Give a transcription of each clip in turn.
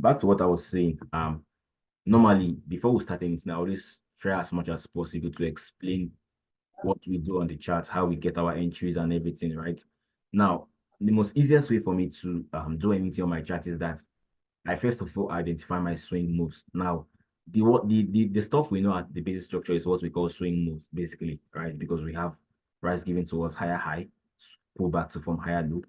back to what I was saying. Normally before we start anything, I always try as much as possible to explain what we do on the chart, how we get our entries and everything, right? Now, the most easiest way for me to do anything on my chart is that I first of all identify my swing moves. Now, the stuff we know at the basic structure is what we call swing moves, basically, right? Because we have price given towards higher high, pull back to form higher low,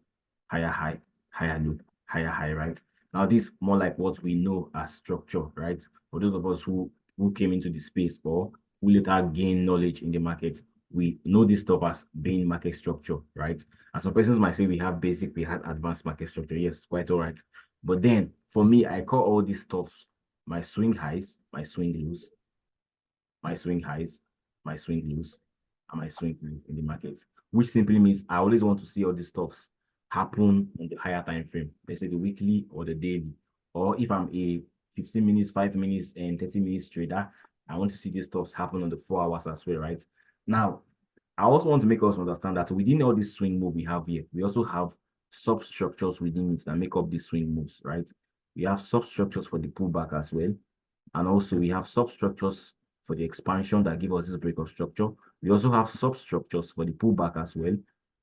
higher high, higher low, higher high, right? Now, this more like what we know as structure, right? For those of us who came into the space or who later gain knowledge in the market, we know this stuff as being market structure, right? And some persons might say we have basic, we have advanced market structure. Yes, quite all right. But then for me, I call all these stuff my swing highs, my swing lows, my swing highs, my swing lows, and my swing lows in the market, which simply means I always want to see all these stuffs happen on the higher time frame, let's say the weekly or the daily. Or if I'm a 15 minutes, 5 minutes, and 30 minutes trader, I want to see these stuffs happen on the 4 hours as well, right? Now, I also want to make us understand that within all this swing move we have here, we also have substructures within it that make up the swing moves, right? We have substructures for the pullback as well. And also we have substructures for the expansion that give us this break of structure. We also have substructures for the pullback as well.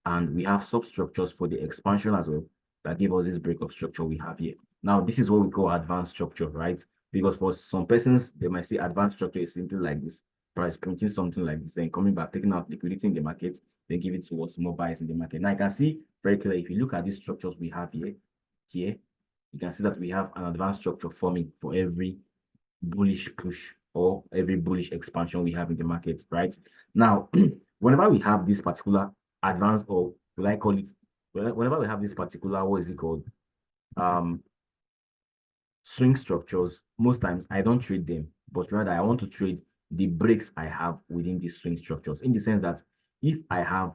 And we have substructures for the expansion as well that give us this break of structure we have here. Now, this is what we call advanced structure, right? Because for some persons, they might say advanced structure is simply like this: price printing something like this, then coming back, taking out liquidity in the market, then give it towards more buyers in the market. Now, I can see very clearly if you look at these structures we have here, you can see that we have an advanced structure forming for every bullish push or every bullish expansion we have in the market, right? Now, whenever we have this particular advanced, or will I call it, whenever we have this particular, what is it called? Swing structures, most times I don't trade them, but rather I want to trade the breaks I have within these swing structures, in the sense that if I have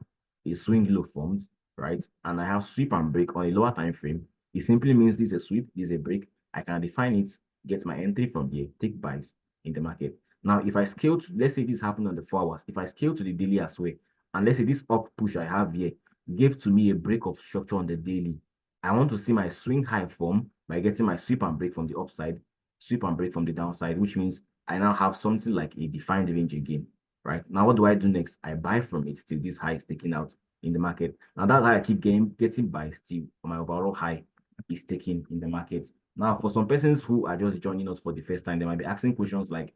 a swing low formed, right, and I have sweep and break on a lower time frame, it simply means this is a sweep, this is a break. I can define it, get my entry from here, take buys in the market. Now, if I scale to, let's say this happened on the 4 hours, if I scale to the daily as well, and let's say this up push I have here gave to me a break of structure on the daily, I want to see my swing high form by getting my sweep and break from the upside, sweep and break from the downside, which means I now have something like a defined range again, right? Now, what do I do next? I buy from it till this high is taken out in the market. Now, that's how I keep getting buys till my overall high is taken in the market. Now, for some persons who are just joining us for the first time, they might be asking questions like,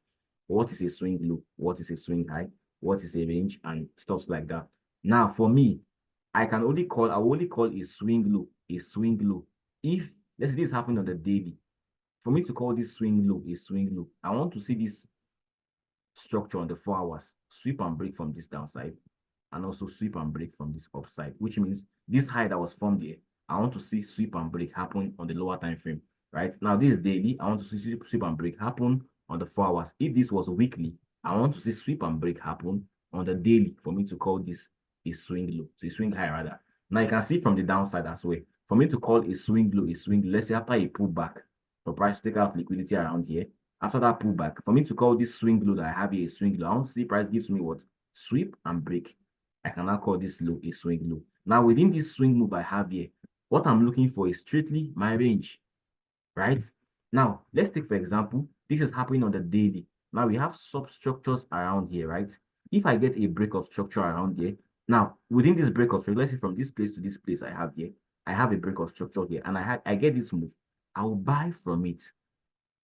what is a swing low? What is a swing high? What is a range? And stuff like that. Now, for me, I will only call a swing low a swing low if, let's say this happened on the daily. For me to call this swing low a swing low, I want to see this structure on the 4 hours sweep and break from this downside, and also sweep and break from this upside, which means this high that was formed here, I want to see sweep and break happen on the lower time frame, right? Now, this daily, I want to see sweep and break happen on the 4 hours. If this was weekly, I want to see sweep and break happen on the daily for me to call this a swing low, so a swing high rather. Now, you can see from the downside as well. For me to call a swing low, let's say after a pullback for price to take out liquidity around here, after that pullback, for me to call this swing low that I have here a swing low, I want to see price gives me what? Sweep and break. I can now call this low a swing low. Now, within this swing move I have here, what I'm looking for is strictly my range, right? Now, let's take, for example, this is happening on the daily. Now, we have substructures around here, right? If I get a break of structure around here, now, within this break of structure, let's say from this place to this place I have here, I have a break of structure here, and I get this move. I will buy from it,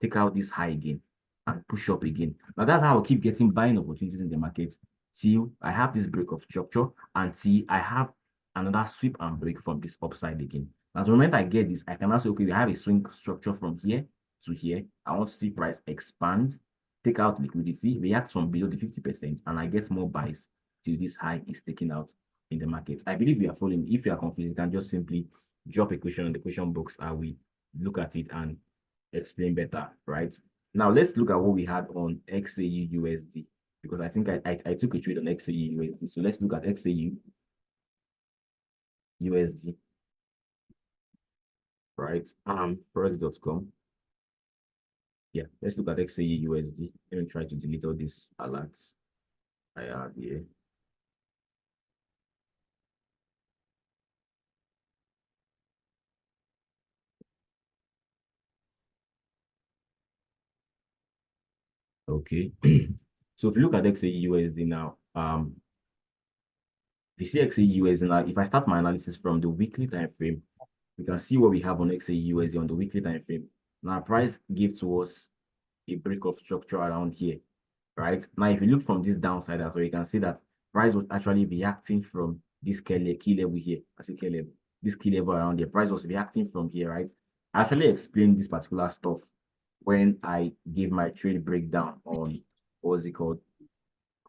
take out this high again, and push up again. Now, that's how I keep getting buying opportunities in the market till I have this break of structure, until I have another sweep and break from this upside again. Now, the moment I get this, I can now say, okay, we have a swing structure from here to here. I want to see price expand, take out liquidity, react from below the 50%, and I get more buys till this high is taken out in the market. I believe you are following. If you are confused, you can just simply drop a question in the question box and we look at it and explain better, right? Now, let's look at what we had on XAUUSD, because I think I took a trade on XAUUSD. So let's look at XAUUSD, right? Forex.com. Yeah, let's look at XAUUSD. Let me try to delete all these alerts I have here. Okay. So if you look at XAUUSD now, if you see XAUUSD now, if I start my analysis from the weekly time frame, we can see what we have on XAUUSD on the weekly time frame. Now, price gives to us a break of structure around here, right? Now, if you look from this downside as well, you can see that price was actually reacting from this key level here. I say key level, this key level around here. Price was reacting from here, right? I actually explained this particular stuff when I gave my trade breakdown on what was it called?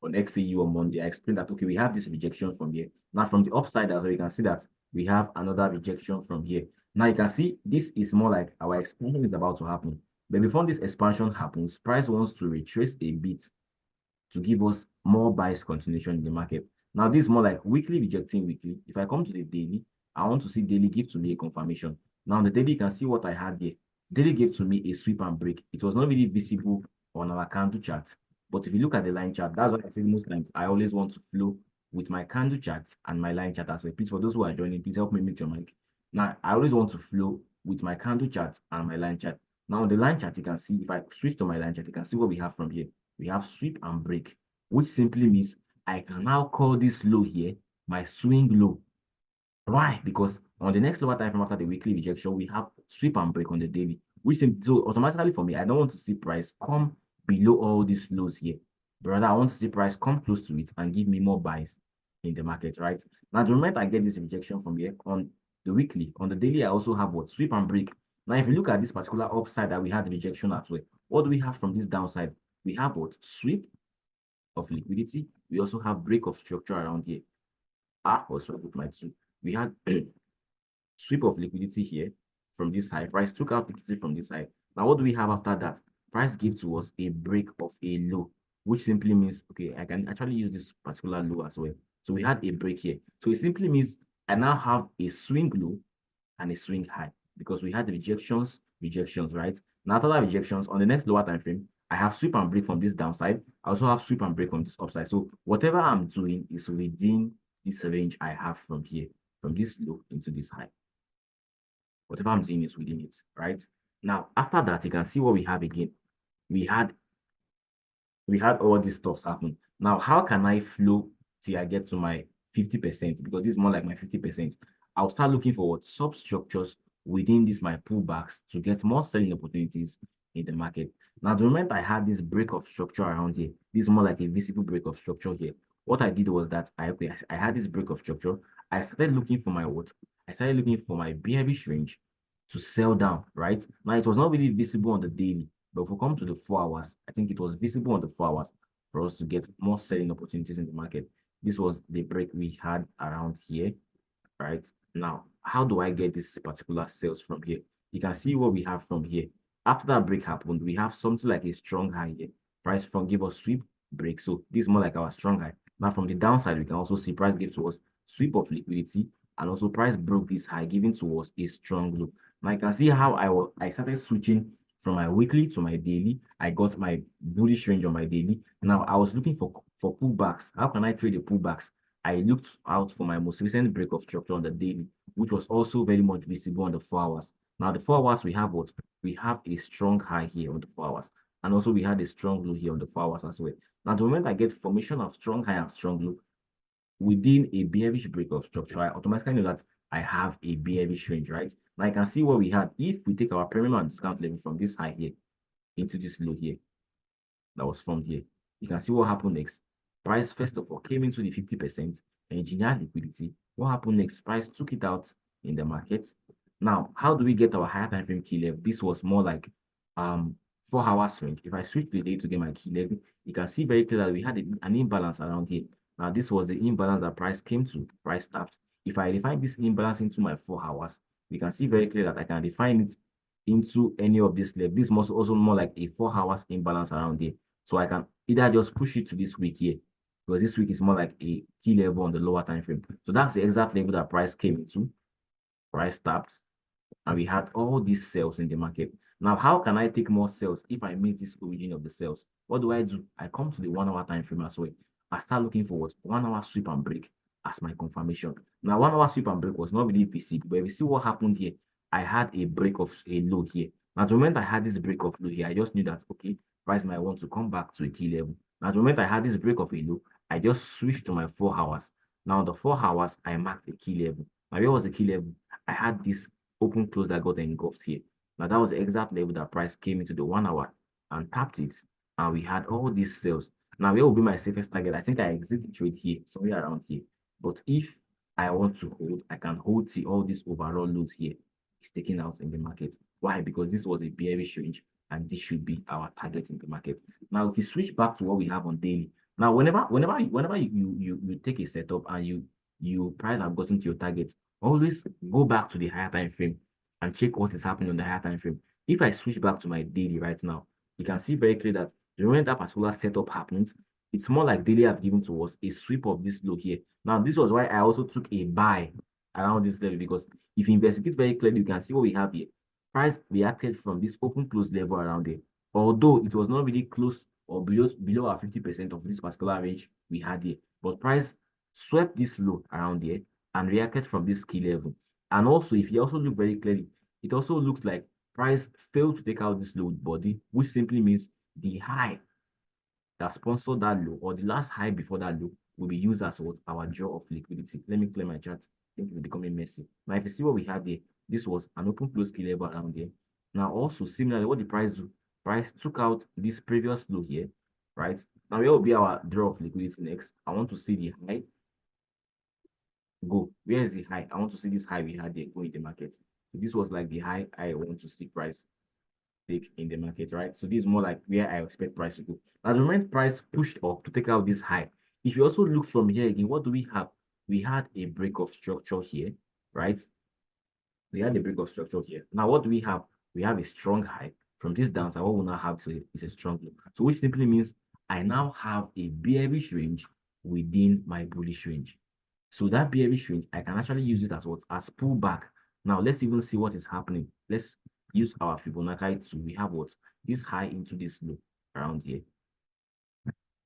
On XAU on Monday. I explained that okay, we have this rejection from here. Now, from the upside as well, you can see that we have another rejection from here. Now you can see this is more like our expansion is about to happen. But before this expansion happens, price wants to retrace a bit to give us more bias continuation in the market. Now, this is more like weekly rejecting weekly. If I come to the daily, I want to see daily give to me a confirmation. Now, on the daily, you can see what I had here. Daily gave to me a sweep and break. It was not really visible on our candle chart. But if you look at the line chart, that's what I say most times. I always want to flow with my candle chart and my line chart as well. Please, for those who are joining, please help me mute your mic. Now, I always want to flow with my candle chart and my line chart. Now, on the line chart, you can see, if I switch to my line chart, you can see what we have from here. We have sweep and break, which simply means I can now call this low here my swing low. Why? Because on the next lower time frame after the weekly rejection, we have sweep and break on the daily, which so automatically for me, I don't want to see price come below all these lows here. But rather, I want to see price come close to it and give me more buys in the market, right? Now, the moment I get this rejection from here on the weekly, on the daily, I also have what? Sweep and break. Now, if you look at this particular upside that we had the rejection as well, what do we have from this downside? We have what? Sweep of liquidity. We also have break of structure around here. What's wrong with my two? We had sweep of liquidity here from this high. Price took out liquidity from this side. Now, what do we have after that? Price gave to us a break of a low, which simply means, okay, I can actually use this particular low as well. So we had a break here. So it simply means I now have a swing low and a swing high because we had rejections, right? Now, after that rejections, on the next lower time frame, I have sweep and break from this downside. I also have sweep and break from this upside. So whatever I'm doing is within this range I have from here, from this low into this high. Whatever I'm doing is within it, right? Now, after that, you can see what we have again. We had all these stuffs happen. Now, how can I flow till I get to my 50%? Because this is more like my 50%. I'll start looking for what substructures within this my pullbacks to get more selling opportunities in the market. Now, the moment I had this break of structure around here, this is more like a visible break of structure here. What I did was that I had this break of structure. I started looking for my what? I started looking for my bearish range to sell down, right? Now, it was not really visible on the daily, but if we come to the 4 hours, I think it was visible on the 4 hours for us to get more selling opportunities in the market. This was the break we had around here, right? Now, how do I get this particular sales from here? You can see what we have from here. After that break happened, we have something like a strong high here. Price from give us sweep break. So this is more like our strong high. Now, from the downside, we can also see price give to us sweep of liquidity, and also price broke this high, giving to us a strong low. Now, you can see how I started switching from my weekly to my daily. I got my bullish range on my daily. Now, I was looking for pullbacks. How can I trade the pullbacks? I looked out for my most recent break of structure on the daily, which was also very much visible on the 4 hours. Now, the 4 hours, we have what? We have a strong high here on the 4 hours. And also, we had a strong low here on the 4 hours as well. Now, the moment I get formation of strong high and strong low within a bearish break of structure, I automatically know that I have a bearish range, right? Now, I can see what we had. If we take our premium and discount level from this high here into this low here, that was formed here, you can see what happened next. Price, first of all, came into the 50%, engineered liquidity. What happened next? Price took it out in the market. Now, how do we get our higher time frame key level? This was more like 4 hours range. If I switch the day to get my key level, you can see very clearly that we had an imbalance around here. Now, this was the imbalance that price came to, price tapped. If I define this imbalance into my 4 hours, we can see very clearly that I can define it into any of this level. This must also more like a 4 hours imbalance around here. So I can either just push it to this week here, because this week is more like a key level on the lower time frame. So that's the exact level that price came into, price tapped, and we had all these sales in the market. Now, how can I take more sales if I miss this origin of the sales? What do? I come to the 1 hour time frame as well. I start looking for what? 1 hour sweep and break as my confirmation. Now, 1 hour sweep and break was not really visible, but we see what happened here. I had a break of a low here. Now, the moment I had this break of low here, I just knew that, okay, price might want to come back to a key level. Now, the moment I had this break of a low, I just switched to my 4 hours. Now, the 4 hours, I marked a key level. Now, where was the key level? I had this open close that got engulfed here. Now, that was the exact level that price came into the 1 hour and tapped it. And we had all these sales. Now, where will be my safest target? I think I exit the trade here, somewhere around here. But if I want to hold, I can hold till all these overall lows here is taken out in the market. Why? Because this was a bearish range and this should be our target in the market. Now, if you switch back to what we have on daily, now whenever you take a setup and you price have gotten to your target, always go back to the higher time frame and check what is happening on the higher time frame. If I switch back to my daily right now, you can see very clear that the moment that particular setup happens, it's more like daily have given to us a sweep of this low here. Now, this was why I also took a buy around this level, because if you investigate very clearly, you can see what we have here. Price reacted from this open close level around there. Although it was not really close or below our 50% of this particular range we had here, but price swept this low around there and reacted from this key level. And also, if you also look very clearly, it also looks like price failed to take out this low body, which simply means the high that sponsored that low, or the last high before that low, will be used as what our jaw of liquidity. Let me clear my chart. I think it's becoming messy. Now, if you see what we had there, this was an open close key level around there. Now, also similarly, what the price do? Price took out this previous low here, right? Now, where will be our draw of liquidity next? I want to see the high go. Where is the high? I want to see this high we had there go in the market. So this was like the high I want to see price take in the market, right? So this is more like where I expect price to go. Now, the moment price pushed up to take out this high, if you also look from here again, what do we have? We had a break of structure here, right? We had a break of structure here. Now, what do we have? We have a strong high. From this downside, what we now have is a strong low. So which simply means I now have a bearish range within my bullish range. So that bearish range, I can actually use it as what? As pullback. Now, let's even see what is happening. Let's use our Fibonacci to, we have what? This high into this low around here.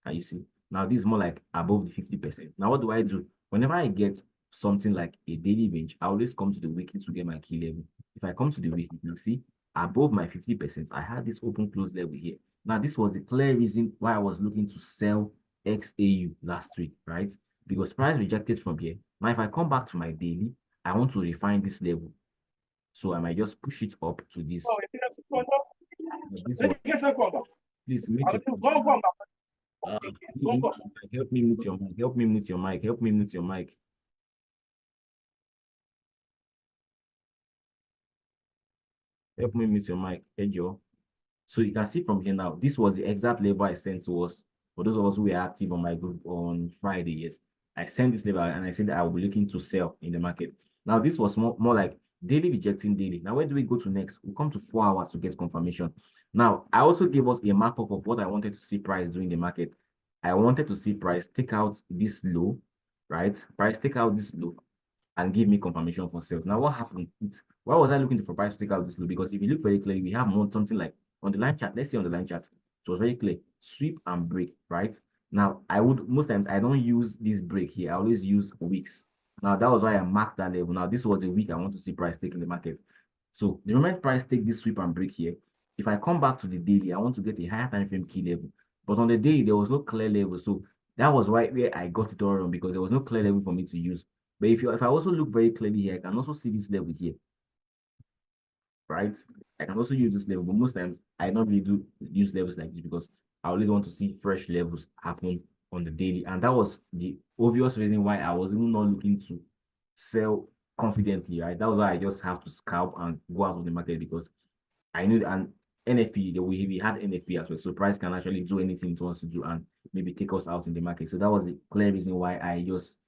Can you see? Now, this is more like above the 50%. Now, what do I do? Whenever I get something like a daily range, I always come to the weekly to get my key level. If I come to the weekly, you see, above my 50%, I had this open close level here. Now, this was the clear reason why I was looking to sell XAU last week, right? Because price rejected from here. Now, if I come back to my daily, I want to refine this level. So I might just push it up to this. This one. Please mute it. Help me mute your mic. Help me mute your mic. Help me mute your mic. Help me mute your mic. Hey, Joe. So you can see from here now, this was the exact level I sent to us. For those of us who were active on my group on Friday, yes. I sent this level and I said that I will be looking to sell in the market. Now, this was more like daily rejecting daily. Now, where do we go to next? We come to 4 hours to get confirmation. Now, I also gave us a markup of what I wanted to see price doing the market. I wanted to see price take out this low, right? Price take out this low and give me confirmation for sales. Now, what happened? Why was I looking for price to take out this low? Because if you look very clearly, we have more something like on the line chart. Let's see on the line chart. It was very clear. Sweep and break, right? Now, I would, most times, I don't use this break here. I always use wicks. Now, that was why I marked that level. Now, this was a week I want to see price take in the market. So, the moment price take this sweep and break here, if I come back to the daily, I want to get a higher time frame key level. But on the day, there was no clear level. So, that was why where I got it all wrong, because there was no clear level for me to use. But if I also look very clearly here, I can also see this level here, right? I can also use this level, but most times I don't really do use levels like this because I always want to see fresh levels happen on the daily. And that was the obvious reason why I was even not looking to sell confidently, right? That was why I just have to scalp and go out of the market, because I knew that, and NFP, we had NFP as well. So price can actually do anything it wants to do and maybe take us out in the market. So that was the clear reason why I just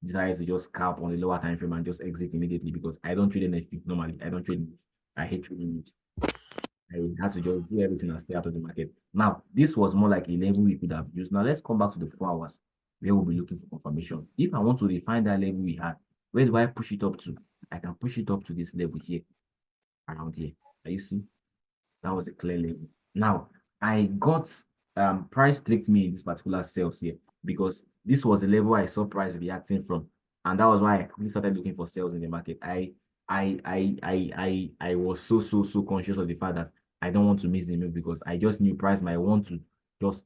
decided to just scalp on the lower time frame and just exit immediately, because I don't trade NFP normally. I don't trade. I hate trading. I had to just do everything and stay out of the market. Now, this was more like a level we could have used. Now, let's come back to the 4 hours where we'll be looking for confirmation. If I want to refine that level we had, where do I push it up to? I can push it up to this level here, around here. Are you see? That was a clear level. Now, I got price tricked me in this particular sales here, because this was the level I saw price reacting from, and that was why I quickly started looking for sales in the market. I was so conscious of the fact that I don't want to miss the move because I just knew price might want to just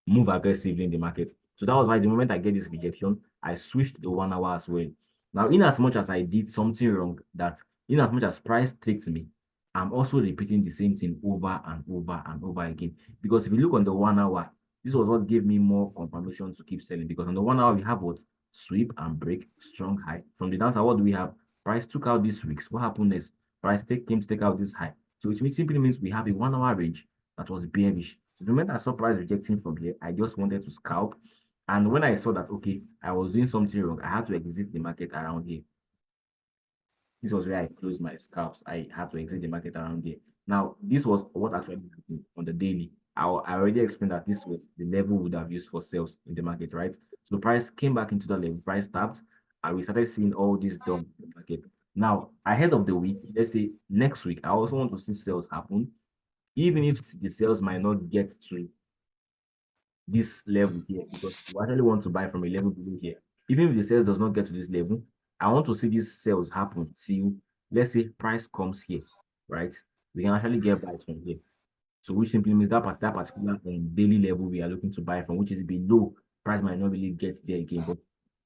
move aggressively in the market. So that was why the moment I get this rejection, I switched to 1 hour as well. Now, in as much as I did something wrong, that in as much as price tricked me, I'm also repeating the same thing over and over and over again. Because if you look on the 1 hour, this was what gave me more confirmation to keep selling. Because on the 1 hour, we have what? Sweep and break, strong high. From the downside, what do we have? Price took out these weeks. What happened next? Price came to take out this high. So it simply means we have a 1 hour range that was bearish. So the moment I saw price rejecting from here, I just wanted to scalp. And when I saw that, okay, I was doing something wrong, I had to exit the market around here. This was where I closed my scalps. I had to exit the market around here. Now, this was what actually happened on the daily. I already explained that this was the level we would have used for sales in the market, right? So the price came back into the level, price tapped, and we started seeing all this done in the market. Now, ahead of the week, let's say next week, I also want to see sales happen, even if the sales might not get to this level here, because we actually want to buy from a level below here. Even if the sales does not get to this level, I want to see these sales happen till, let's say, price comes here, right? We can actually get buys from here. So which simply means that particular daily level we are looking to buy from, which is below, price might not really get there again. But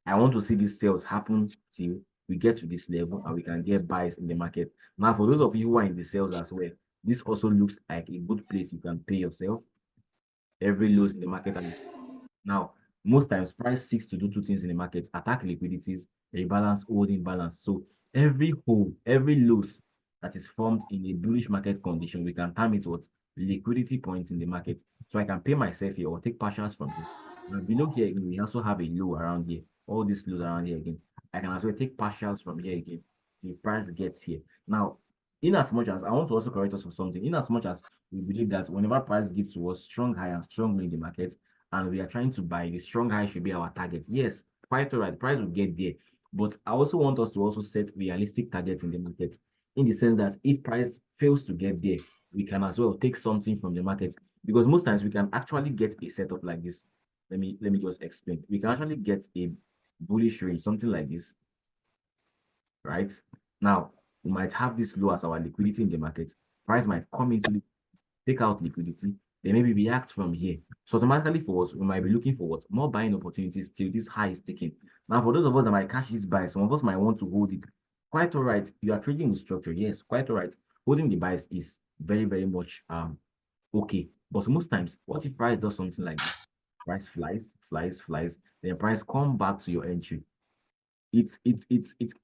I want to see these sales happen till we get to this level and we can get buys in the market. Now, for those of you who are in the sales as well, this also looks like a good place you can pay yourself every lows in the market. And now, most times price seeks to do two things in the market: attack liquidities, rebalance, holding balance. So every hold, every loss that is formed in a bullish market condition, we can term it what? Liquidity points in the market. So I can pay myself here or take partials from here. Now below here, we also have a low around here. All these lows around here again. I can as well take partials from here again. The price gets here. Now, in as much as I want to also correct us for something, in as much as we believe that whenever price gives to us strong high and strong low in the market, and we are trying to buy, the strong high should be our target. Yes, quite all right. Price will get there. But I also want us to also set realistic targets in the market, in the sense that if price fails to get there, we can as well take something from the market. Because most times we can actually get a setup like this. Let me just explain. We can actually get a bullish range, something like this, right? Now, we might have this low as our liquidity in the market. Price might come into the take out liquidity, then maybe react from here. So automatically for us, we might be looking for what? More buying opportunities till this high is taken. Now, for those of us that might catch this buy, some of us might want to hold it. Quite all right. You are trading with structure. Yes, quite all right. Holding the buys is very, very much okay. But most times, what if price does something like this? Price flies, then price come back to your entry. It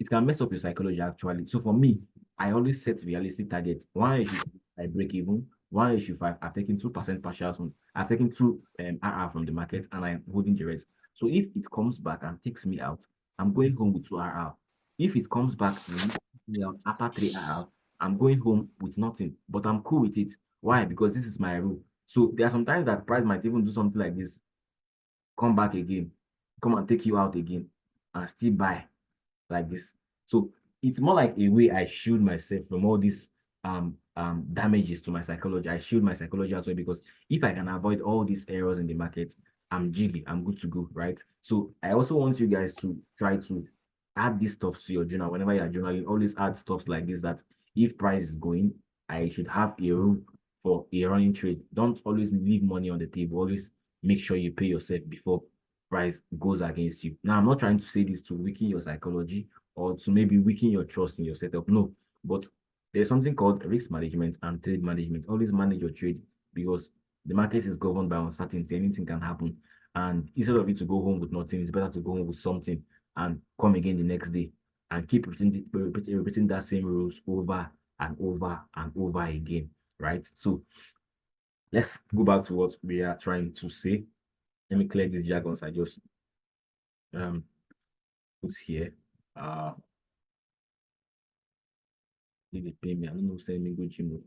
can mess up your psychology actually. So for me, I always set realistic targets. One issue I break even. One issue five. I've taken 2% partials from. I've taken two RR from the market, and I'm holding the rest. So if it comes back and takes me out, I'm going home with two RR. If it comes back and takes me out after three RR, I'm going home with nothing. But I'm cool with it. Why? Because this is my rule. So there are sometimes that price might even do something like this, come back again, come and take you out again, and still buy like this. So it's more like a way I shield myself from all these damages to my psychology. I shield my psychology as well, because if I can avoid all these errors in the market, I'm jiggy, I'm good to go, right? So I also want you guys to try to add this stuff to your journal. Whenever you're journaling, always add stuff like this, that if price is going, I should have a room for a running trade. Don't always leave money on the table. Always make sure you pay yourself before price goes against you. Now, I'm not trying to say this to weaken your psychology or to maybe weaken your trust in your setup. No, but there's something called risk management and trade management. Always manage your trade, because the market is governed by uncertainty. Anything can happen. And instead of you to go home with nothing, it's better to go home with something and come again the next day and keep repeating that same rules over and over and over again, right? So let's go back to what we are trying to say. Let me clear these jargons I just um put here. Did they pay me? I don't know, send me go gym.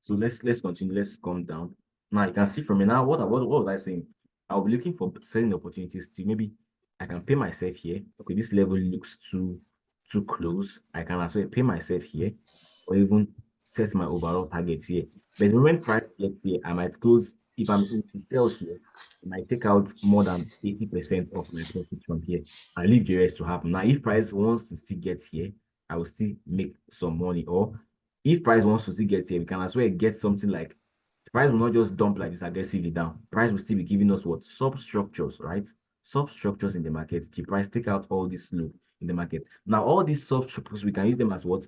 So let's continue. Let's come down. Now you can see from me now. What was I saying? I'll be looking for selling opportunities to maybe I can pay myself here. Okay, this level looks too close. I can as well pay myself here, or even set my overall targets here. But when price gets here, I might close. If I'm in the sales here, I might take out more than 80% of my profit from here and leave the rest to happen. Now, if price wants to still get here, I will still make some money, or If price wants to still get here, we can as well get something like price will not just dump like this aggressively down. Price will still be giving us what? Substructures, right? Substructures in the market. The price take out all this low in the market. Now, all these substructures, we can use them as what?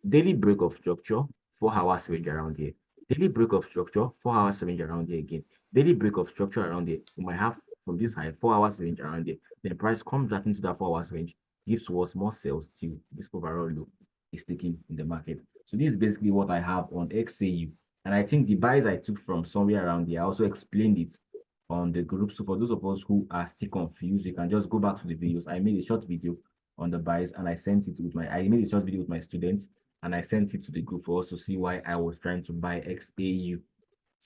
Daily break of structure, 4 hours range around here. Daily break of structure, 4 hours range around here again. Daily break of structure around here. We might have from this high, 4 hours range around here. Then price comes back into that 4 hours range, gives to us more sales till this overall low is taken in the market. So this is basically what I have on XAU. And I think the buys I took from somewhere around here, I also explained it on the group. So for those of us who are still confused, you can just go back to the videos. I made a short video on the buys and I made a short video with my students and I sent it to the group for us to see why I was trying to buy XAU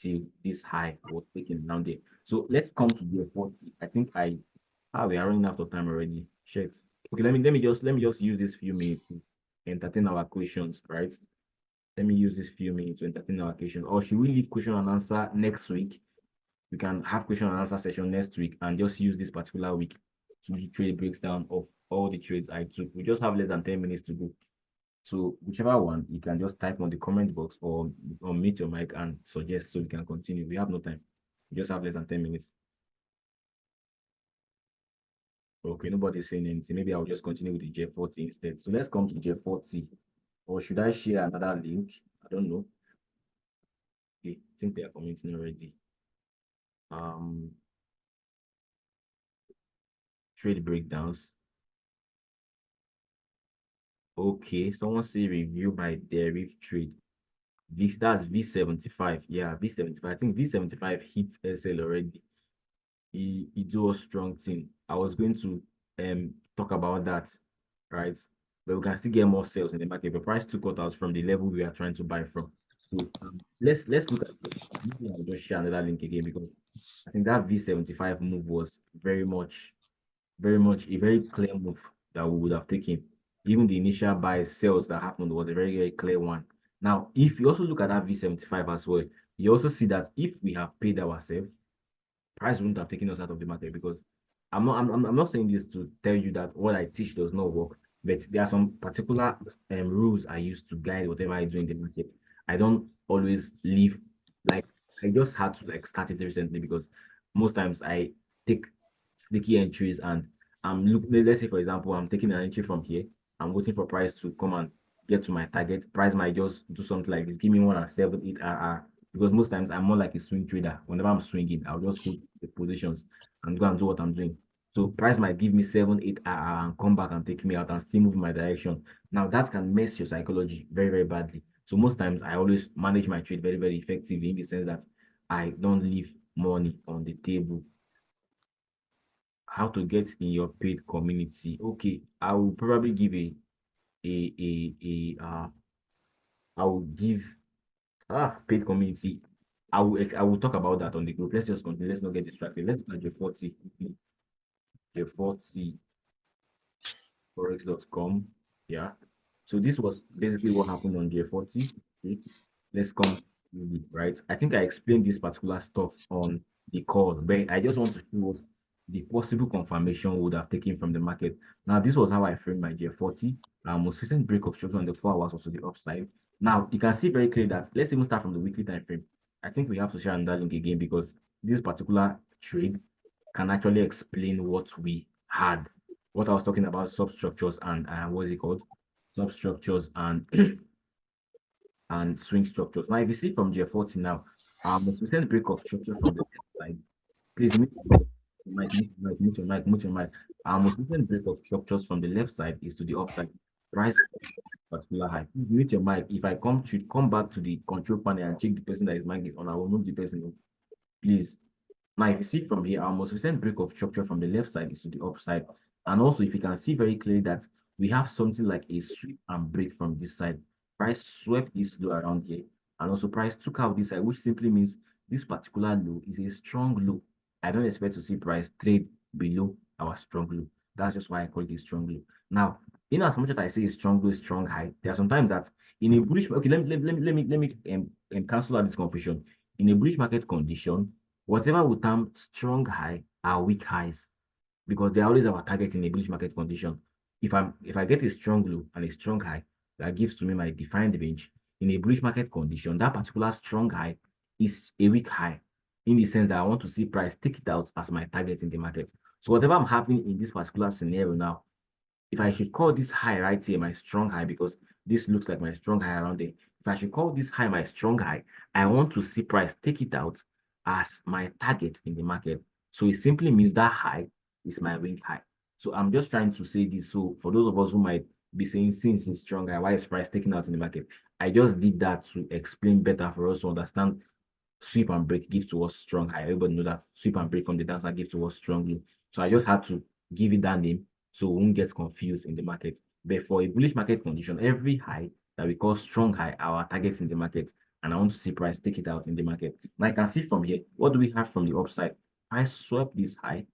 till this high was taken down there. So let's come to the 40. I think we are running out of time already. Shit. Okay, let me just use this few minutes to entertain our questions, right? Let me use this few minutes to entertain our questions. Or should we leave question and answer next week? We can have question and answer session next week and just use this particular week to do trade breakdown of all the trades I took. We just have less than 10 minutes to go. So whichever one, you can just type on the comment box or mute your mic and suggest so we can continue. We have no time. We just have less than 10 minutes. Okay, nobody's saying anything. Maybe I'll just continue with the J40 instead. So let's come to J40. Or should I share another link? I don't know. Okay, I think they are commenting already. Trade breakdowns. Okay, someone say review my derivative trade. VIX, that's V75. Yeah, V75. I think V75 hits SL already. He do a strong thing. I was going to talk about that, right? But we can still get more sales in the market. The price took cut out from the level we are trying to buy from. So let's look at it. I'll just share another link again because I think that V75 move was very much a very clear move that we would have taken. Even the initial buy sales that happened was a very, very clear one. Now, if you also look at that V75 as well, you also see that if we have paid ourselves, price wouldn't have taken us out of the market because I'm not saying this to tell you that what I teach does not work, but there are some particular rules I use to guide whatever I do in the market. I don't always leave like I just had to like start it recently because most times I take the key entries and let's say for example I'm taking an entry from here. I'm waiting for price to come and get to my target. Price might just do something like this, give me 1.78 RR because most times I'm more like a swing trader. Whenever I'm swinging, I'll just hold the positions and go and do what I'm doing. So price might give me 7, 8 RR and come back and take me out and still move in my direction. Now that can mess your psychology very, very badly. So most times I always manage my trade very, very effectively in the sense that I don't leave money on the table. How to get in your paid community? Okay, I will probably give I will give paid community. I will talk about that on the group. Let's just continue. Let's not get distracted. Let's look at J40. J40 forex.com. Yeah. So this was basically what happened on J40. Okay. Let's come to it, right. I think I explained this particular stuff on the call, but I just want to show us the possible confirmation we would have taken from the market. Now, this was how I framed my J40. Most recent break of structure on the 4 hours was to the upside. Now, you can see very clearly that let's even start from the weekly time frame. I think we have to share another link again because this particular trade can actually explain what we had, what I was talking about, substructures and what is it called? Substructures and and swing structures. Now, if you see from J40 now, most recent break of structure from the left side, please mute your mic, mute your mic, mute your mic, mute your mic. Most recent break of structures from the left side is to the upside. Price particular high. Please mute your mic. If I should come back to the control panel and check the person that is mic is on, I will move the person. Please. Now, if you see from here, our most recent break of structure from the left side is to the upside. And also, if you can see very clearly that we have something like a sweep and break from this side. Price swept this low around here. And also, price took out this side, which simply means this particular low is a strong low. I don't expect to see price trade below our strong low. That's just why I call it a strong low. Now, in as much as I say a strong low, strong high, there are sometimes that in a bullish, okay, let me cancel out this confusion. In a bullish market condition, whatever we term strong high are weak highs because they are always our target in a bullish market condition. If I get a strong low and a strong high, that gives to me my defined range. In a bullish market condition, that particular strong high is a weak high, in the sense that I want to see price take it out as my target in the market. So whatever I'm having in this particular scenario now, if I should call this high right here my strong high, because this looks like my strong high around there. If I should call this high my strong high, I want to see price take it out as my target in the market. So it simply means that high is my weak high. So I'm just trying to say this. So for those of us who might be saying, since it's strong high, why is price taking out in the market? I just did that to explain better for us to understand sweep and break give to us strong high. Everybody know that sweep and break from the downside give to us strongly. So I just had to give it that name so we won't get confused in the market. But for a bullish market condition, every high that we call strong high are our targets in the market. And I want to see price take it out in the market. Now I can see from here, what do we have from the upside? I swept this high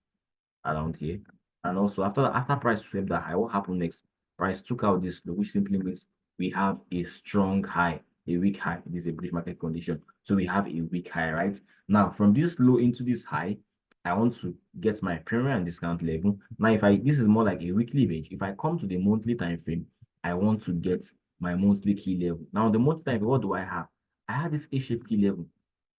around here. And also after price swept that high, what happened next? Price took out this low, which simply means we have a strong high, a weak high. This is a bullish market condition. So we have a weak high, right? Now from this low into this high, I want to get my premium and discount level. Now, this is more like a weekly range. If I come to the monthly time frame, I want to get my monthly key level. Now, the monthly time frame, what do I have? I have this A-shaped key level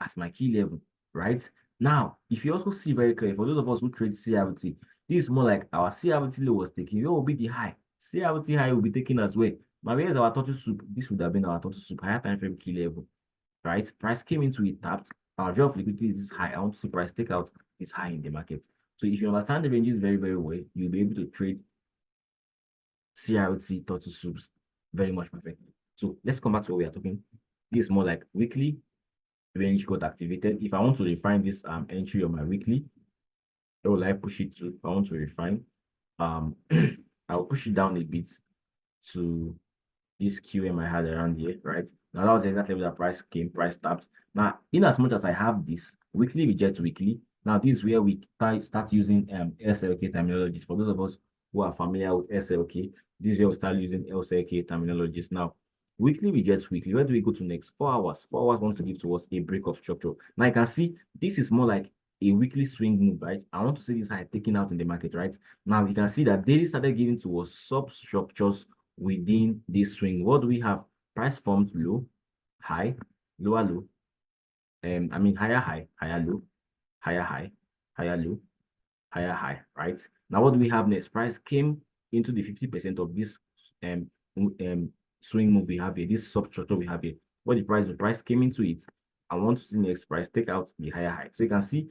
as my key level, right? Now, if you also see very clearly, for those of us who trade CRT, this is more like our CRT low was taken. What will be the high? CRT high will be taken as well. Now, where is our turtle soup? This would have been our turtle soup, higher time frame key level, right? Price came into it, tapped. Our job of liquidity is high. I want to see price take out is high in the market. So if you understand the ranges very, very well, you'll be able to trade CRT turtle soups very much perfectly. So let's come back to what we are talking. This is more like weekly range got activated. If I want to refine this entry on my weekly, I will like push it to, if I want to refine, I'll push it down a bit to this QM I had around here, right? Now that was exactly where the price came, price tapped. Now, in as much as I have this weekly reject weekly, now this is where we start using SLK terminologies. For those of us who are familiar with SLK, this is where we start using SLK terminologies. Now, weekly rejects weekly. Where do we go to next? 4 hours. 4 hours want to give to us a break of structure. Now you can see this is more like a weekly swing move, right? I want to see this high taken out in the market, right? Now you can see that daily started giving to us substructures within this swing. What do we have? Price formed low, high, lower low. I mean higher high, higher low, higher high, higher low, higher high, right? Now what do we have next? Price came into the 50% of this swing move we have here, this substructure we have here. What the price came into it. I want to see next price take out the higher high. So you can see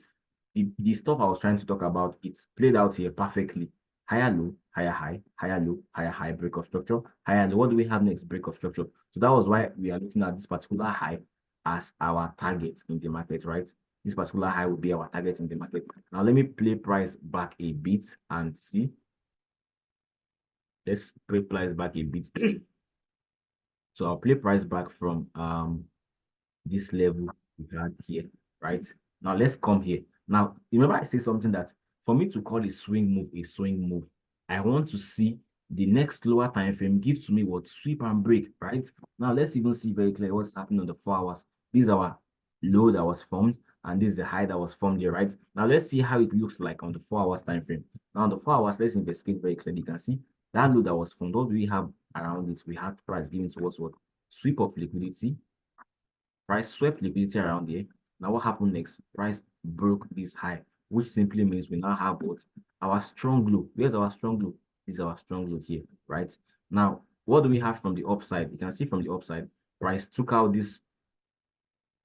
the stuff I was trying to talk about, it's played out here perfectly. Higher low, higher high, higher low, higher high, break of structure, higher low. What do we have next? Break of structure. So that was why we are looking at this particular high as our target in the market, right? This particular high will be our target in the market. Now let me play price back a bit and see. Let's play price back a bit. So I'll play price back from this level we had here, right? Now let's come here. Now, remember I say something that for me to call a swing move, I want to see the next lower time frame give to me what? Sweep and break, right? Now let's even see very clearly what's happening on the 4 hours. This is our low that was formed, and this is the high that was formed here, right? Now let's see how it looks like on the 4 hours time frame. Now on the 4 hours, let's investigate very clearly. You can see that low that was formed. What do we have around this? We had price giving to us what? Sweep of liquidity. Price swept liquidity around here. Now what happened next? Price broke this high, which simply means we now have what? Our strong low. Where's our strong low? This is our strong low here, right? Now, what do we have from the upside? You can see from the upside, price took out this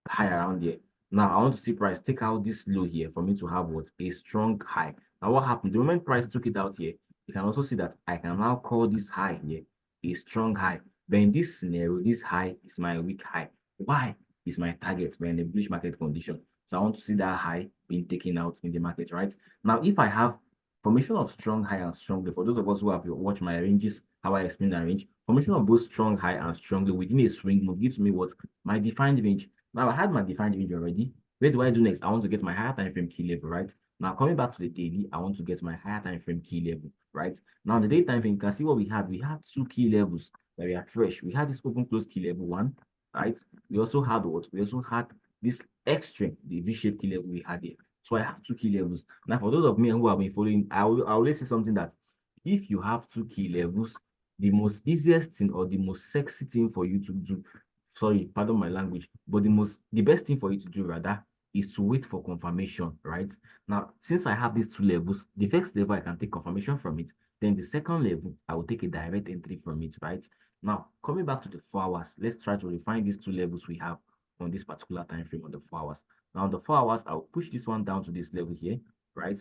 high around here. Now, I want to see price take out this low here for me to have what? A strong high. Now, what happened? The moment price took it out here, you can also see that I can now call this high here a strong high. But in this scenario, this high is my weak high. Why? Is my target. We're in a bullish market condition. So I want to see that high being taken out in the market, right? Now, if I have formation of strong high and strong low, for those of us who have watched my ranges, how I explain that range, formation of both strong high and strong low within a swing move gives me what? My defined range. Now, I had my defined range already. Where do I do next? I want to get my higher time frame key level, right? Now, coming back to the daily, I want to get my higher time frame key level, right? Now, the day time frame, you can see what we had. We had 2 key levels that we had fresh. We had this open close key level 1, right? We also had what? We also had this extreme, the V-shaped key level we had here. So I have 2 key levels. Now, for those of me who have been following, I always say something that if you have 2 key levels, the most easiest thing or the most sexy thing for you to do, sorry, pardon my language, but the best thing for you to do rather is to wait for confirmation, right? Now, since I have these two levels, the first level I can take confirmation from it, then the second level I will take a direct entry from it, right? Now, coming back to the 4 hours, let's try to refine these two levels we have on this particular time frame on the 4 hours. Now, on the 4 hours, I'll push this one down to this level here, right?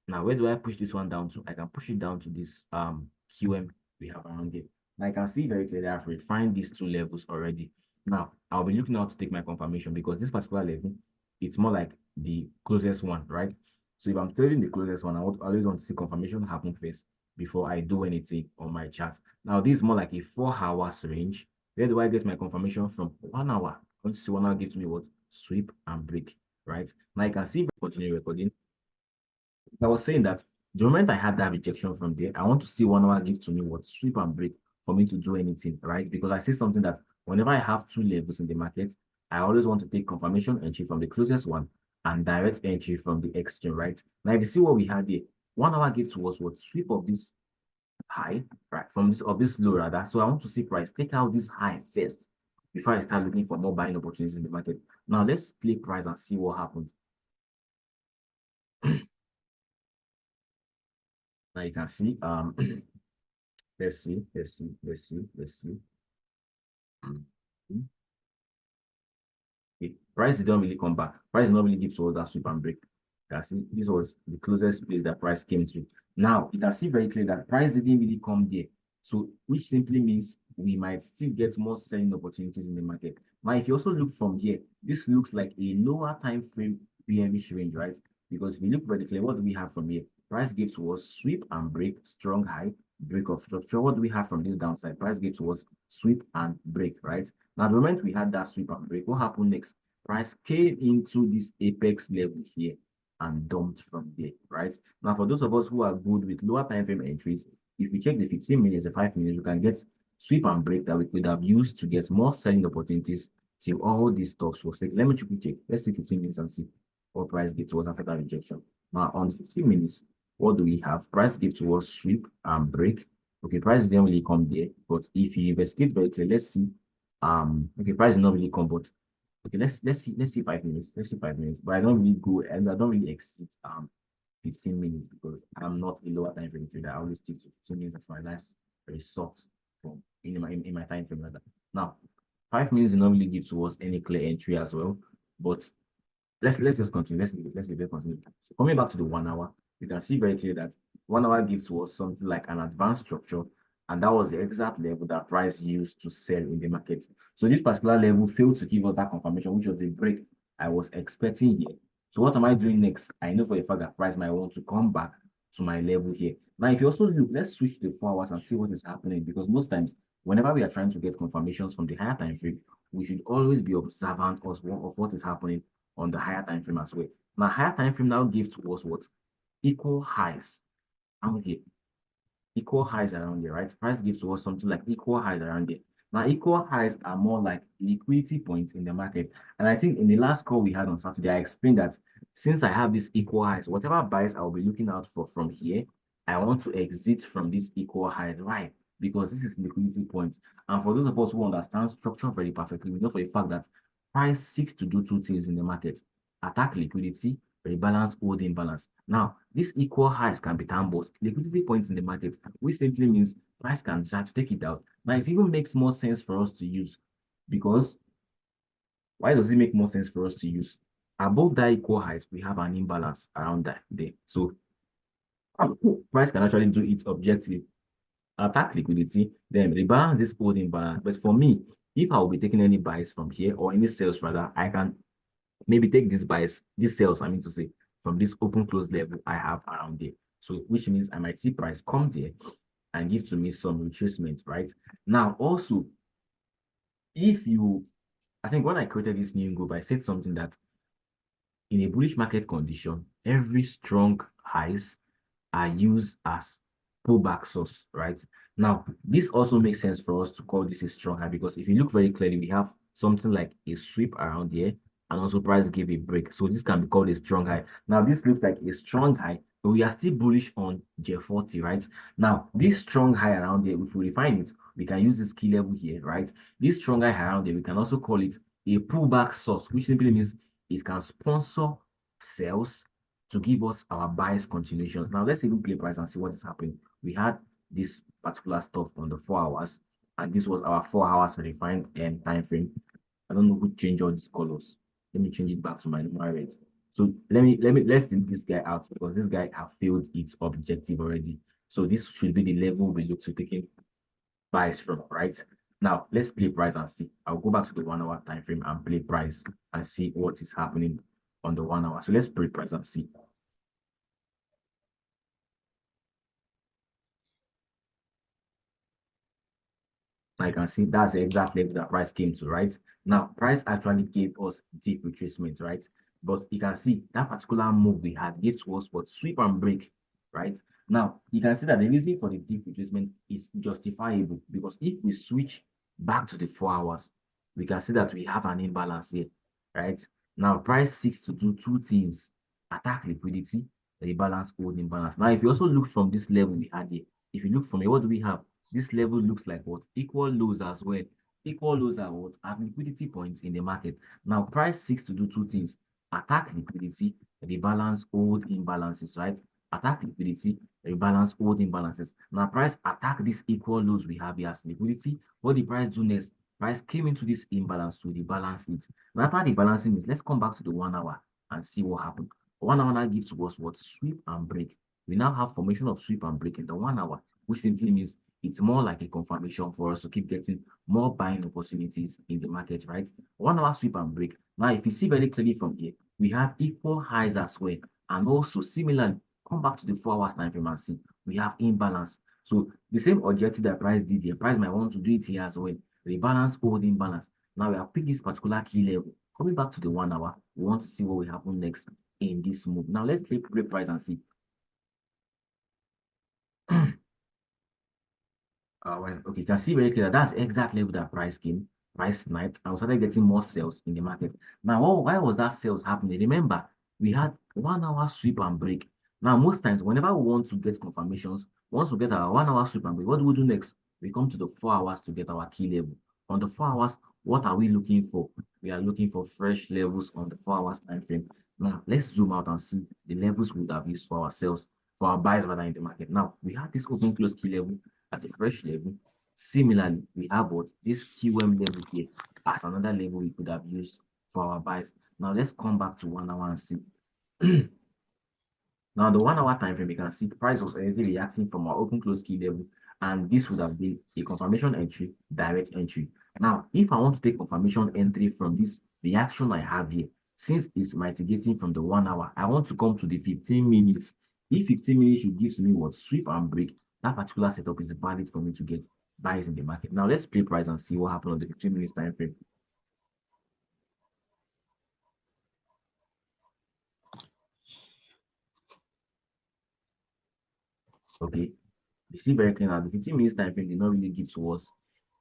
Now, where do I push this one down to? I can push it down to this QM we have around here. Now, I can see very clearly I've refined these two levels already. Now, I'll be looking out to take my confirmation because this particular level, it's more like the closest one, right? So if I'm trading the closest one, I always want to see confirmation happen first before I do anything on my chart. Now, this is more like a 4 hours range. Where do I get my confirmation from? 1 hour. I want to see 1 hour gives me what? Sweep and break, right? Now, I can see if I continue recording. I was saying that the moment I had that rejection from there, I want to see 1 hour give to me what? Sweep and break for me to do anything, right? Because I say something that whenever I have two levels in the market, I always want to take confirmation entry from the closest one and direct entry from the exchange, right? Now, if you see what we had here, 1 hour give to us what? Sweep of this high, right? From this of this low rather. So I want to see price take out this high first before I start looking for more buying opportunities in the market. Now let's play price and see what happens. Now you can see let's see. Okay. Price didn't really come back. Price did not really give towards that sweep and break. You can see this was the closest place that price came to. Now you can see very clear that price didn't really come there. So which simply means we might still get more selling opportunities in the market. Now, if you also look from here, this looks like a lower time frame bearish range, right? Because if you look very clear, what do we have from here? Price gave towards sweep and break, strong high, break of structure. What do we have from this downside? Price gave towards sweep and break, right? Now, the moment we had that sweep and break, what happened next? Price came into this apex level here and dumped from there, right? Now, for those of us who are good with lower time frame entries, if we check the 15 minutes, the 5 minutes, we can get sweep and break that we could have used to get more selling opportunities till all these stocks was taken. Let me quickly check. Let's see 15 minutes and see what price give to us after that rejection. Now, on 15 minutes, what do we have? Price give to us sweep and break. Okay, price didn't really come there, but if you investigate very clearly, let's see. Okay, price did not really come, but okay, let's see 5 minutes. Let's see 5 minutes. But I don't really go and I don't really exceed 15 minutes because I'm not a lower time frame trader. I always stick to 15 minutes as my last resort from in my time frame rather. Now, 5 minutes did not really give to us any clear entry as well. But let's just continue. Let's continue. So coming back to the 1 hour, you can see very clear that 1 hour gives to us something like an advanced structure, and that was the exact level that price used to sell in the market. So this particular level failed to give us that confirmation, which was the break I was expecting here. So what am I doing next? I know for a fact that price might want to come back to my level here. Now, if you also look, let's switch to the 4 hours and see what is happening, because most times, whenever we are trying to get confirmations from the higher time frame, we should always be observant of what is happening on the higher time frame as well. Now, higher time frame now gives to us what? Equal highs around here. Equal highs around here, right? Price gives to us something like equal highs around here. Now, equal highs are more like liquidity points in the market. And I think in the last call we had on Saturday, I explained that since I have these equal highs, whatever buys I'll be looking out for from here, I want to exit from these equal highs. Why? Because this is liquidity points. And for those of us who understand structure very perfectly, we know for a fact that price seeks to do two things in the market: attack liquidity, rebalance, hold imbalance. Now, these equal highs can be termed both liquidity points in the market, which simply means price can decide to take it out. Now, it even makes more sense for us to use, because why does it make more sense for us to use? Above that equal highs, we have an imbalance around that there. So price can actually do its objective: attack liquidity, then rebalance this hold imbalance. But for me, if I will be taking any buys from here or any sales rather, I can maybe take these buys, these sales, I mean to say, from this open close level I have around there. So which means I might see price come there and give to me some retracement, right? Now, also, if you, I think when I created this new group, I said something that in a bullish market condition, every strong highs are used as pullback source, right? Now, this also makes sense for us to call this a strong high, because if you look very clearly, we have something like a sweep around here, and also price gave a break. So this can be called a strong high. Now, this looks like a strong high, we are still bullish on J40, right? Now, this strong high around there, if we refine it, we can use this key level here, right? This strong high around there, we can also call it a pullback source, which simply means it can sponsor sales to give us our bias continuations. Now, let's even play price and see what is happening. We had this particular stuff on the 4 hours, and this was our 4 hours refined time frame. I don't know who changed all these colors. Let me change it back to my normal red. So let's take this guy out because this guy have failed its objective already. So this should be the level we look to taking buys from, right? Now let's play price and see. I'll go back to the 1 hour time frame and play price and see what is happening on the 1 hour. So let's play price and see. I can see that's the exact level that price came to, right? Now, price actually gave us deep retracement, right? But you can see that particular move we had gave to us what sweep and break, right? Now, you can see that the reason for the deep retracement is justifiable because if we switch back to the 4 hours, we can see that we have an imbalance here, right? Now, price seeks to do two things: attack liquidity, rebalance, hold imbalance. Now, if you also look from this level we had here, if you look from here, what do we have? This level looks like what? Equal lows as well. Equal lows are what? At liquidity points in the market. Now, price seeks to do two things: attack liquidity, rebalance, hold imbalances, right? Attack liquidity, rebalance, hold imbalances. Now, price attack these equal lows we have here as liquidity. What the price do next? Price came into this imbalance to rebalance it. Now, after rebalancing it, let's come back to the 1 hour and see what happened. 1 hour now gives to us what? Sweep and break. We now have formation of sweep and break in the 1 hour, which simply means it's more like a confirmation for us to keep getting more buying opportunities in the market, right? 1 hour sweep and break. Now, if you see very clearly from here, we have equal highs as well. And also similarly, come back to the 4 hours time frame and see, we have imbalance. So the same objective that price did here, price might want to do it here as well. Rebalance, hold imbalance. Now we have picked this particular key level. Coming back to the 1 hour, we want to see what will happen next in this move. Now let's play price and see. Okay, you can see very clear that's exactly where that price came, price sniped, and we started getting more sales in the market. Now, why was that sales happening? Remember, we had 1 hour sweep and break. Now, most times, whenever we want to get confirmations, once we get our 1 hour sweep and break, what do we do next? We come to the 4 hours to get our key level. On the 4 hours, what are we looking for? We are looking for fresh levels on the 4 hours time frame. Now, let's zoom out and see the levels we would have used for ourselves, for our buys rather in the market. Now, we have this open close key level at a fresh level. Similarly, we have what this QM level here as another level we could have used for our buys. Now let's come back to 1 hour and see. Now the 1 hour time frame, you can see the price was already reacting from our open close key level, and this would have been a confirmation entry, direct entry. Now, if I want to take confirmation entry from this reaction I have here, since it's mitigating from the 1 hour, I want to come to the 15 minutes. If 15 minutes should give me what sweep and break, that particular setup is valid for me to get buys in the market. Now let's play price and see what happened on the 15 minutes time frame. Okay, you see very clear now the 15 minutes time frame did not really give to us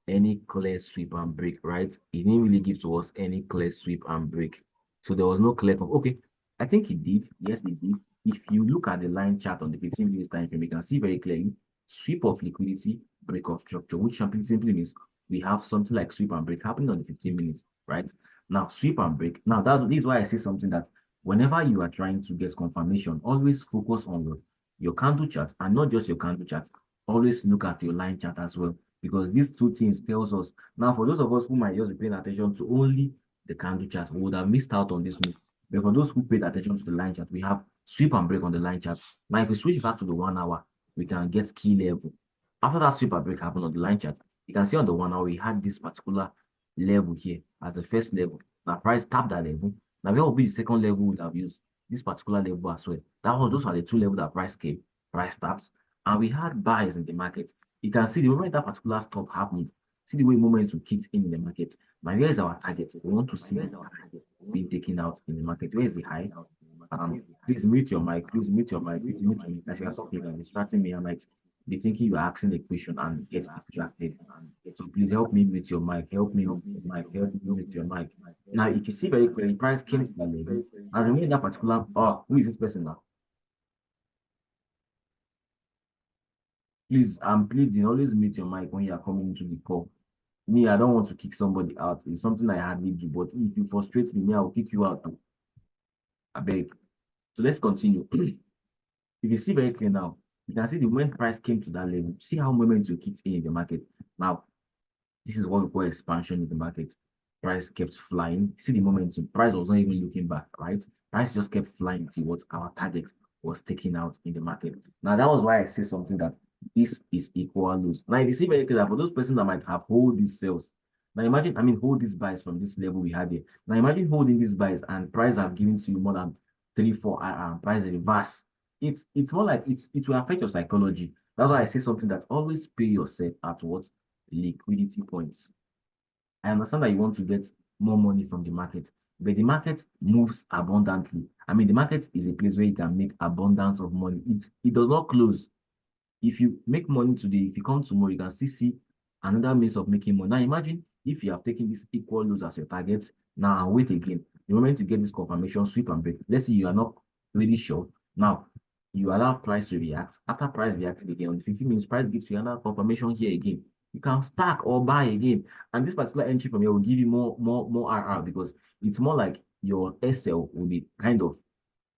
any clear sweep and break, right? It didn't really give to us any clear sweep and break. So there was no clear. Okay, I think it did. Yes, it did. If you look at the line chart on the 15 minutes time frame, you can see very clearly sweep of liquidity, break of structure, which simply means we have something like sweep and break happening on the 15 minutes, right? Now, sweep and break. Now, this is why I say something that whenever you are trying to get confirmation, always focus on your candle chart, and not just your candle chart. Always look at your line chart as well, because these two things tells us. Now, for those of us who might just be paying attention to only the candle chart, we would have missed out on this move. But for those who paid attention to the line chart, we have sweep and break on the line chart. Now, if we switch back to the 1 hour, we can get key level. After that sweep and break happened on the line chart, you can see on the 1 hour, we had this particular level here as the first level. Now, price tapped that level. Now, where will be the second level we would have used? This particular level as well. Those are the two levels that price came, price taps, and we had buys in the market. You can see the moment that particular stuff happened, see the way momentum kicked in the market. Now, where is our target? We want to see being taken out in the market. Where is the high? Please mute your mic. Please mute your mic. Please mute your mic. As you are talking and distracting me, I might be thinking you are asking a question and get distracted. So please help me mute your mic. Help me mute your mic. Help me mute your mic. Now, if you see very clearly, price came to the level. And remember that particular, who is this person now? Please, I'm pleading, always mute your mic when you are coming into the call. Me, I don't want to kick somebody out. It's something I hardly do, but if you frustrate me, I will kick you out too. I beg. So let's continue. If you see very clear now, you can see the moment price came to that level, see how momentum kicked in the market. Now, this is what we call expansion in the market. Price kept flying. See the momentum. Price was not even looking back, right? Price just kept flying to what our target was taking out in the market. Now, that was why I say something that this is equal lows. Now, if you see very clear, for those persons that might have hold these sales, now imagine, hold these buys from this level we had here. Now, imagine holding these buys and price have given to you more than 3, 4 price reverse. It's more like it will affect your psychology. That's why I say something that always pay yourself at what liquidity points. I understand that you want to get more money from the market, but the market moves abundantly. The market is a place where you can make abundance of money. It does not close. If you make money today, if you come tomorrow, you can still see another means of making money. Now imagine if you have taken this equal lows as your target. Now wait again. The moment you get this confirmation, sweep and break. Let's say you are not really sure. Now you allow price to react. After price reacting again on the 15 minutes, price gives you another confirmation here again. You can stack or buy again. And this particular entry from here will give you more RR because it's more like your SL will be kind of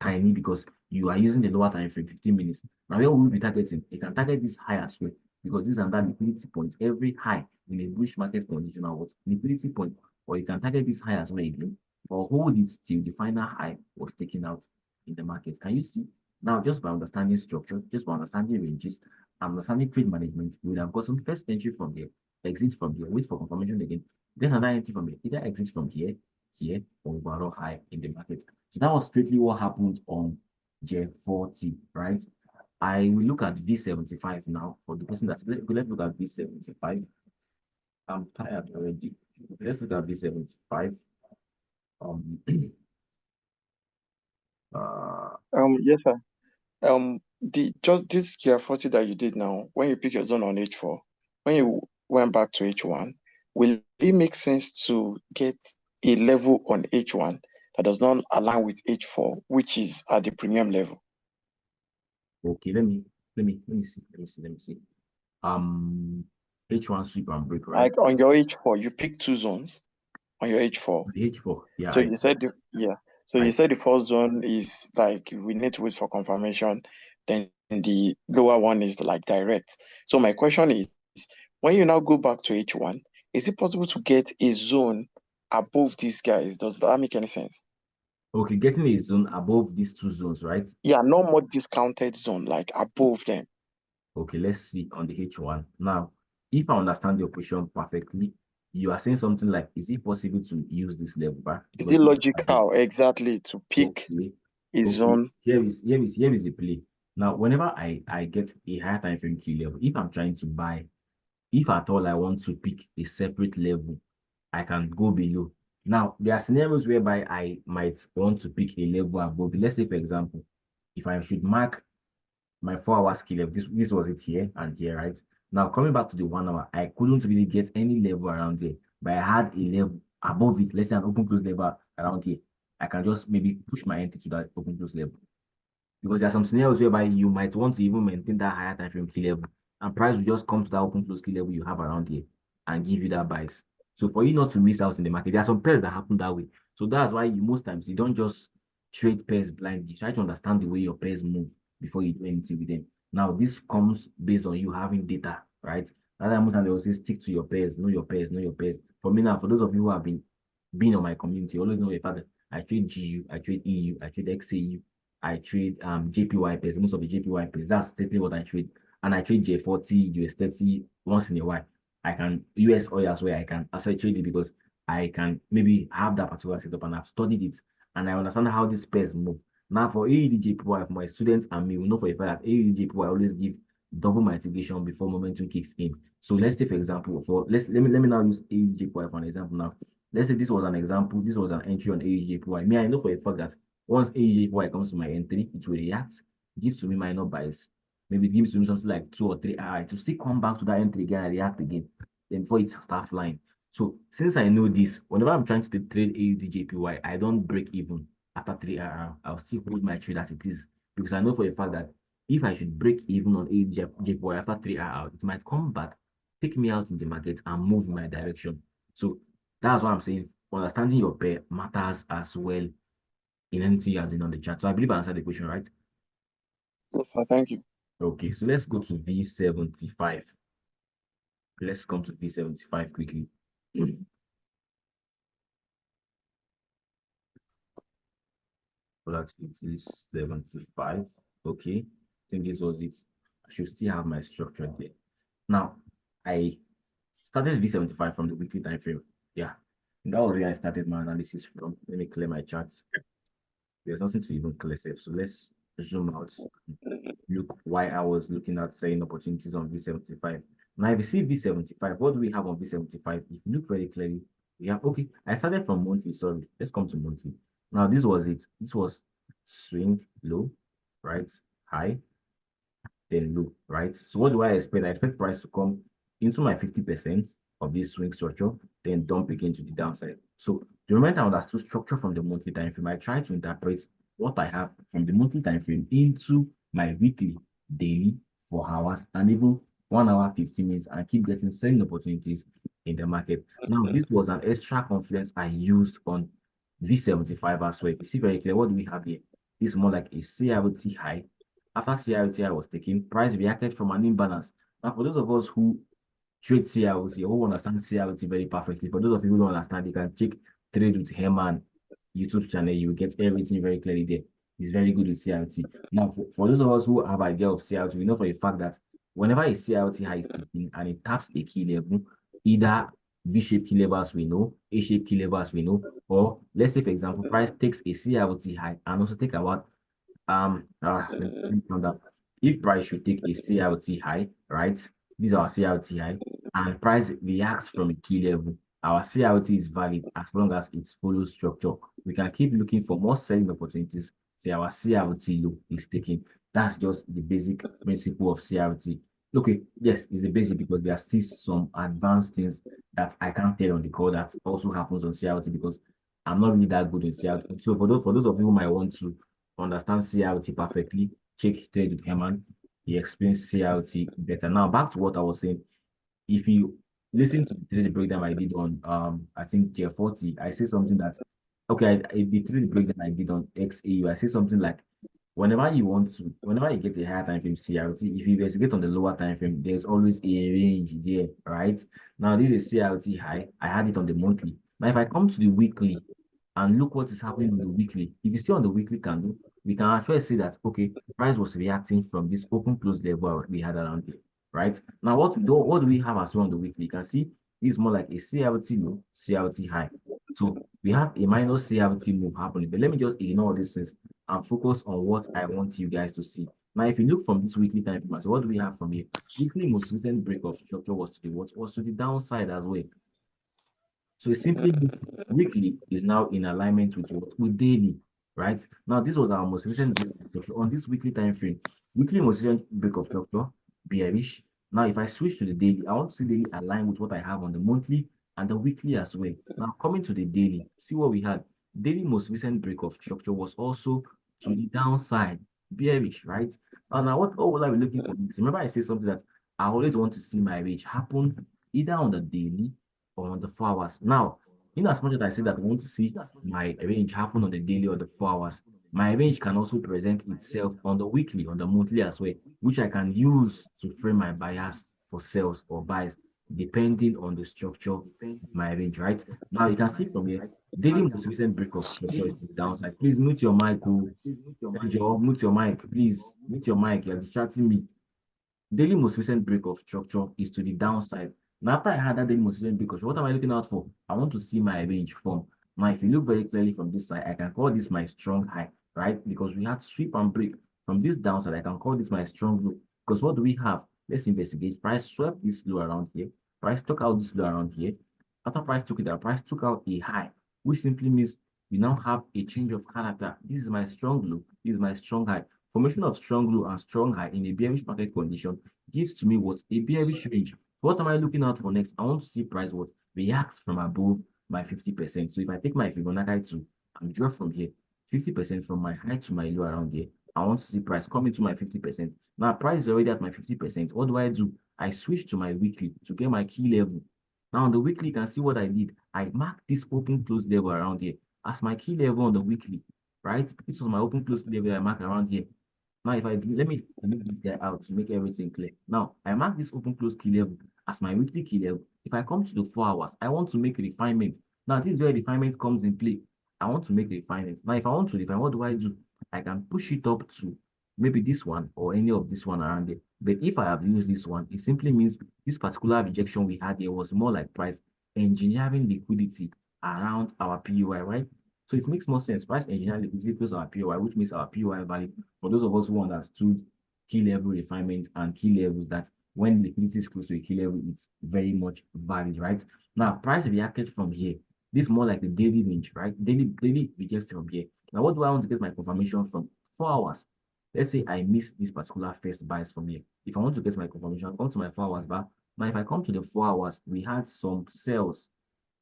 tiny because you are using the lower time frame, 15 minutes. Now, where will we be targeting? You can target this high as well because this is another liquidity point. Every high in a bullish market condition or what liquidity point, or you can target this high as well again, or hold it till the final high was taken out in the market. Can you see? Now, just by understanding structure, just by understanding ranges, understanding trade management, you will have got some first entry from here, exit from here, wait for confirmation again, then another entry from here, either exit from here, or overall high in the market. So that was strictly what happened on GER40, right? I will look at V75 now for the person that's let's look at V75. I'm tired already. Let's look at V75. Yes, sir. Just this GER40 that you did now, when you pick your zone on H4, when you went back to H1, will it make sense to get a level on H1 that does not align with H4, which is at the premium level? Okay, let me see. H1 sweep and break, right? Like on your H4, you pick two zones on your H4. The H4, yeah. So you said you said the first zone is like we need to wait for confirmation, then the lower one is like direct. So my question is, when you now go back to H1, is it possible to get a zone above these guys? Does that make any sense? Okay, getting a zone above these two zones, right? Yeah, no more discounted zone, like above them. Okay, let's see on the H1. Now, if I understand your question perfectly, you are saying something like, is it possible to use this level back? Is it logical exactly to pick Okay, a zone? here is the play. Now, whenever I get a higher time frame key level, if I'm trying to buy, if at all I want to pick a separate level, I can go below. Now, there are scenarios whereby I might want to pick a level above. Let's say, for example, if I should mark my 4 hour skill level, this was it here and here, right? Now, coming back to the 1 hour, I couldn't really get any level around there, but I had a level above it. Let's say an open close level around here. I can just maybe push my entry to that open close level. Because there are some scenarios whereby you might want to even maintain that higher time frame key level, and price will just come to that open close key level you have around here and give you that bias. So for you not to miss out in the market, there are some pairs that happen that way. So that's why most times you don't just trade pairs blindly. You try to understand the way your pairs move before you do anything with them. Now, this comes based on you having data, right? That's why most times they will say stick to your pairs, know your pairs, know your pairs. For me now, for those of you who have been on my community, always know the fact that I trade GU, I trade EU, I trade XAU, I trade JPY pairs, most of the JPY pairs. That's exactly what I trade. And I trade J40, US30 once in a while. I can US oil as well. I can actually trade it because I can maybe have that particular setup and I've studied it and I understand how these pairs move. Now for AUD JPY, for my students and me, we know for a fact that AUD JPY always give double multiplication before momentum kicks in. So let's say, for example, let me now use AUD JPY for an example now. Let's say this was an example, this was an entry on AUD JPY. Me, I know for a fact that once AUD JPY comes to my entry, it will react, gives to me minor bias. Maybe it gives to me something like 2 or 3 RI to still come back to that entry again and react again. Then before it starts flying. So since I know this, whenever I'm trying to trade AUD JPY, I don't break even after 3 RR. I'll still hold my trade as it is because I know for a fact that If I should break even on a JPY after 3 hours out, it might come back, take me out in the market and move in my direction. So that's why I'm saying understanding your pair matters as well in anything you're doing on the chart. So I believe I answered the question, right? Yes, sir. Thank you. Okay, so let's go to V75. Let's come to V75 quickly. So that it is 75. Okay, I think this was it. I should still have my structure there. Now, I started V75 from the weekly time frame. Yeah, that was where I started my analysis from. Let me clear my charts. There's nothing to even clear safe. So let's zoom out. Look why I was looking at selling opportunities on V75. Now, if you see V75, what do we have on V75? If you look very clearly, we have, okay, I started from monthly, sorry. Let's come to monthly. Now, this was it. This was swing low, right? High, then low, right? So what do I expect? I expect price to come into my 50% of this swing structure, then dump again to the downside. So the moment I understood structure from the monthly time frame, I try to interpret what I have from the monthly time frame into my weekly, daily, 4 hours, and even 1 hour, 15 minutes, and keep getting selling opportunities in the market. Now, this was an extra confidence I used on V75 as well. If you see very clear, what do we have here? This is more like a CRT high. After CRT was taken, price reacted from an imbalance. Now, for those of us who trade CRT, who understand CRT very perfectly, for those of you who don't understand, you can check Trade with Herman YouTube channel. You will get everything very clearly there. It's very good with CRT. Now, for those of us who have idea of CRT, we know for a fact that whenever a CRT high is taken and it taps a key level, either V-shaped key levels we know, A-shaped key levels we know, or let's say, for example, price takes a CRT high and also take about let me count that. If price should take a CRT high, right? These are our CRT high, and price reacts from a key level. Our CRT is valid as long as it follows structure. We can keep looking for more selling opportunities. Say our CRT low is taken. That's just the basic principle of CRT. Okay, yes, it's the basic because there are still some advanced things that I can't tell on the call that also happens on CRT because I'm not really that good in CRT. So for those of you who might want to understand CRT perfectly, check Trade with Herman. He explains CRT better. Now back to what I was saying. If you listen to the trade breakdown I did on I think GER 40, I say something that okay, the trade breakdown I did on XAU, I say something like whenever you get a higher time frame CRT, if you investigate on the lower time frame, there's always a range there, right? Now this is CRT high. I had it on the monthly. Now if I come to the weekly and look what is happening on the weekly, if you see on the weekly candle, we can actually see that okay, price was reacting from this open close level we had around here, right? Now what do we have as well on the weekly? You can see this is more like a CRT low, CRT high. So we have a minor CRT move happening, but let me just ignore these things and focus on what I want you guys to see. Now, if you look from this weekly time frame, so what do we have from here? Weekly most recent break of structure was to the what? Was to the downside as well. So it simply means weekly is now in alignment with what? With daily, right? Now, this was our most recent break of structure on this weekly time frame. Weekly most recent break of structure, bearish. Now, if I switch to the daily, I want to see daily align with what I have on the monthly and the weekly as well. Now, coming to the daily, see what we had. Daily most recent break of structure was also to the downside, bearish, right? And now, what will I be looking for? Remember, I say something that I always want to see my range happen either on the daily on the 4 hours. Now, in as much as I say that I want to see my range happen on the daily or the 4 hours, my range can also present itself on the weekly, on the monthly as well, which I can use to frame my bias for sales or buys, depending on the structure of my range, right? Now, you can see from here, daily most recent break of structure is to the downside. Please mute your mic, oh. Joe, mute your mic, please. Mute your mic, you're distracting me. Daily most recent break of structure is to the downside. Now, after I had that daily most recent break of structure, what am I looking out for? I want to see my range form. Now, if you look very clearly from this side, I can call this my strong high, right? Because we had sweep and break. From this downside, I can call this my strong low. Because what do we have? Let's investigate. Price swept this low around here. Price took out this low around here. After price took it out, price took out a high, which simply means we now have a change of character. This is my strong low. This is my strong high. Formation of strong low and strong high in a bearish market condition gives to me what? A bearish range. What am I looking out for next? I want to see price what? Reacts from above my 50%. So if I take my Fibonacci 2 and draw from here, 50% from my high to my low around here, I want to see price come into my 50%. Now, price is already at my 50%. What do? I switch to my weekly to get my key level. Now, on the weekly, you can see what I did. I marked this open close level around here as my key level on the weekly, right? This was my open close level I mark around here. Now, if I do, let me move this guy out to make everything clear. Now, I mark this open close key level as my weekly key level. If I come to the 4 hours, I want to make a refinement. Now, this is where refinement comes in play. I want to make a refinement. Now, if I want to refine, what do? I can push it up to maybe this one or any of this one around there. But if I have used this one, it simply means this particular rejection we had here was more like price engineering liquidity around our PUI, right? So it makes more sense. Price engineering liquidity plus our PUI, which makes our PUI valid for those of us who understood key level refinement and key levels, that when liquidity is close to a key level, it's very much valid, right? Now, price reacted from here. This is more like the daily range, right? Daily rejects from here. Now, what do I want to get my confirmation from? 4 hours. Let's say I miss this particular first bias from here. If I want to get my confirmation, I'll come to my 4 hours bar. Now, if I come to the 4 hours, we had some sales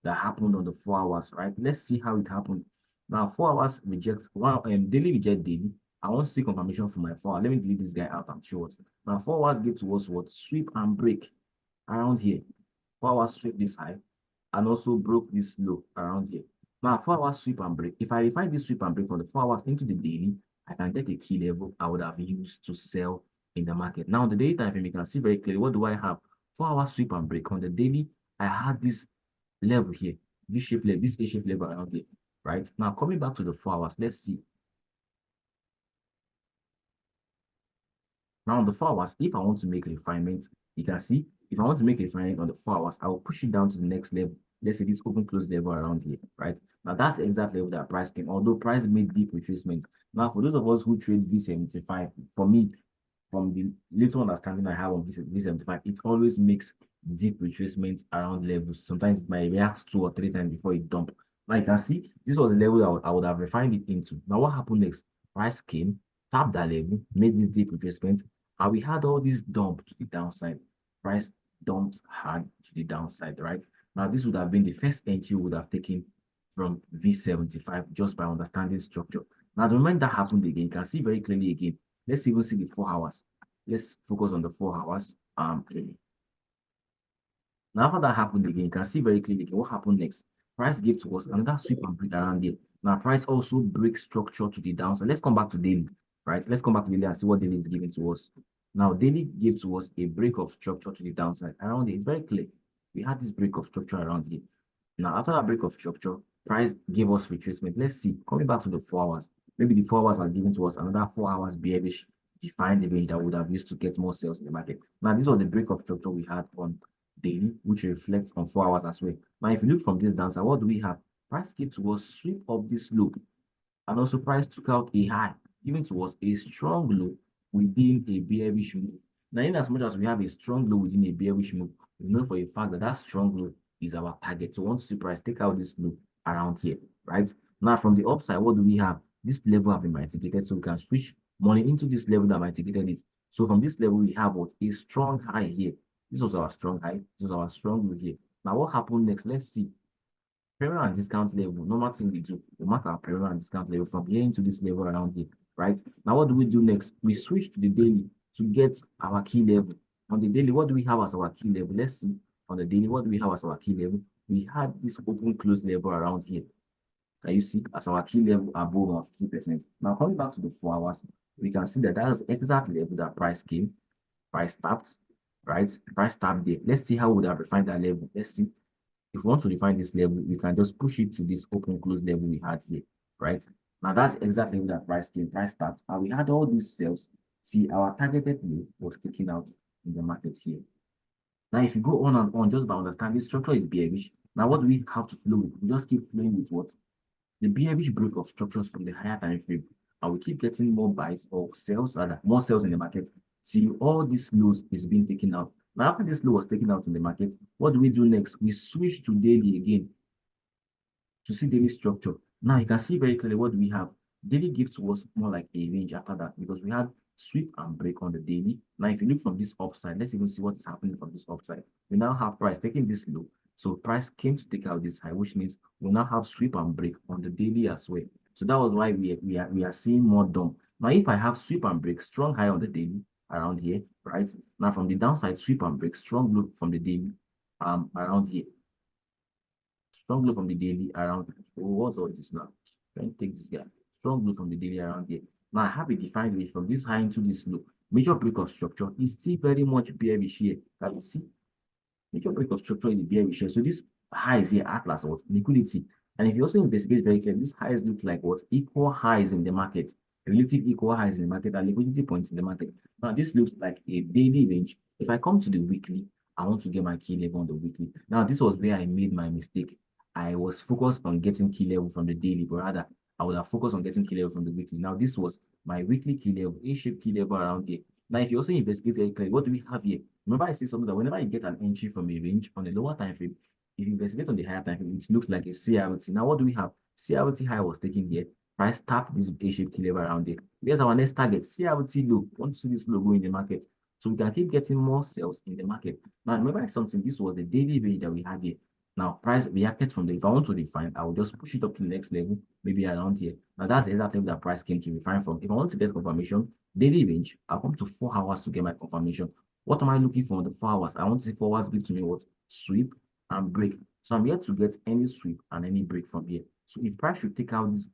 that happened on the 4 hours, right? Let's see how it happened. Now, 4 hours rejects daily reject daily. I want to see confirmation from my 4 hours. Let me delete this guy out and show us. Now, 4 hours give to us what? Sweep and break around here. 4 hours sweep this high and also broke this low around here. Now, 4 hours sweep and break. If I refine this sweep and break from the 4 hours into the daily, I can get a key level I would have used to sell in the market. Now, the daily time frame, you can see very clearly what do I have? 4 hours sweep and break. On the daily, I had this level here, this shape level, this A-shape level around here, right? Now, coming back to the 4 hours, let's see. Now, on the 4 hours, if I want to make a refinement, you can see, if I want to make a refinement on the 4 hours, I will push it down to the next level. Let's say this open close level around here, right? Now, that's the exact level that price came, although price made deep retracement. Now, for those of us who trade V75, for me, from the little understanding I have of V75, it always makes deep retracements around levels. Sometimes it might react 2 or 3 times before it dump. Now, you can see, this was the level I would have refined it into. Now, what happened next? Price came, tapped that level, made this deep retracement, and we had all this dump to the downside. Price dumped hard to the downside, right? Now, this would have been the first entry we would have taken from V75 just by understanding structure. Now, the moment that happened again, you can see very clearly again. Let's even see the 4 hours. Let's focus on the 4 hours. Now, after that happened again, you can see very clearly again what happened next. Price gave to us another sweep and break around there. Now, price also breaks structure to the downside. Let's come back to daily, right? Let's come back to daily and see what daily is giving to us. Now, daily gave to us a break of structure to the downside around here. It's very clear. We had this break of structure around here. Now, after that break of structure, price gave us retracement. Let's see. Coming back to the 4 hours, maybe the 4 hours are given to us another 4 hours bearish defined the range that would have used to get more sales in the market. Now, this was the break of structure we had on daily, which reflects on 4 hours as well. Now, if you look from this downside, what do we have? Price gave to us sweep of this low, and also price took out a high, giving to us a strong low within a bearish move. Now, in as much as we have a strong low within a bearish move, we know for a fact that that strong low is our target. So once you see price take out this low around here, right? Now, from the upside, what do we have? This level have been mitigated, so we can switch money into this level that mitigated it. So from this level, we have what? A strong high here. This was our strong high. This was our strong low here. Now, what happened next? Let's see. Premium and discount level. Normal thing we do, we mark our premium and discount level from here into this level around here, right? Now, what do we do next? We switch to the daily to get our key level. On the daily, what do we have as our key level? Let's see. On the daily, what do we have as our key level? We had this open close level around here. Can you see as our key level above our 50%? Now, coming back to the 4 hours, we can see that that's exact level that price came, price tapped, right? Price tapped there. Let's see how we would have refined that level. Let's see. If we want to define this level, we can just push it to this open close level we had here, right? Now that's exactly that price came, price tapped, and we had all these sales. See, our targeted low was taken out in the market here. Now, if you go on and on just by understanding this structure is bearish, now what do we have to flow with? We just keep flowing with what? The bearish break of structures from the higher time frame, and we keep getting more buys or sales, rather, more sales in the market. See, all these lows is being taken out. Now, after this low was taken out in the market, what do we do next? We switch to daily again to see daily structure. Now, you can see very clearly what do we have. Daily gives to us more like a range after that because we had sweep and break on the daily. Now, if you look from this upside, let's even see what is happening from this upside. We now have price taking this low. So price came to take out this high, which means we now have sweep and break on the daily as well. So that was why we are seeing more dump. Now, if I have sweep and break, strong high on the daily around here, right? Now, from the downside, sweep and break, strong low from the daily around here. Strong low from the daily around, what's all this now? Trying to take this guy. Strong low from the daily around here. Now, I have a defined range from this high into this low. Major break of structure is still very much bearish here. Can you see? Major break of structure is bearish here. So this high is here, Atlas, what? Liquidity. And if you also investigate very clearly, these highs look like what? Equal highs in the market, relative equal highs in the market, and liquidity points in the market. Now, this looks like a daily range. If I come to the weekly, I want to get my key level on the weekly. Now, this was where I made my mistake. I was focused on getting key level from the daily, but rather I would have focused on getting key level from the weekly. Now, this was my weekly key level, A-shaped key level around here. Now, if you also investigate very clearly, what do we have here? Remember, I say something that whenever you get an entry from a range on a lower time frame, if you investigate on the higher time frame, it looks like a CRT. Now, what do we have? CRT high was taken here. Price tap this A-shaped key level around there. Here's our next target, CRT low. Want to see this low go in the market. So we can keep getting more sales in the market. Now, remember something, this was the daily range that we had here. Now, price reacted from the, if I want to refine, I will just push it up to the next level, maybe around here. Now, that's exactly where the price came to refine from. If I want to get confirmation, daily range, I'll come to 4 hours to get my confirmation. What am I looking for on the 4 hours? I want to see 4 hours give to me what? Sweep and break. So I'm here to get any sweep and any break from here. So if price should take out this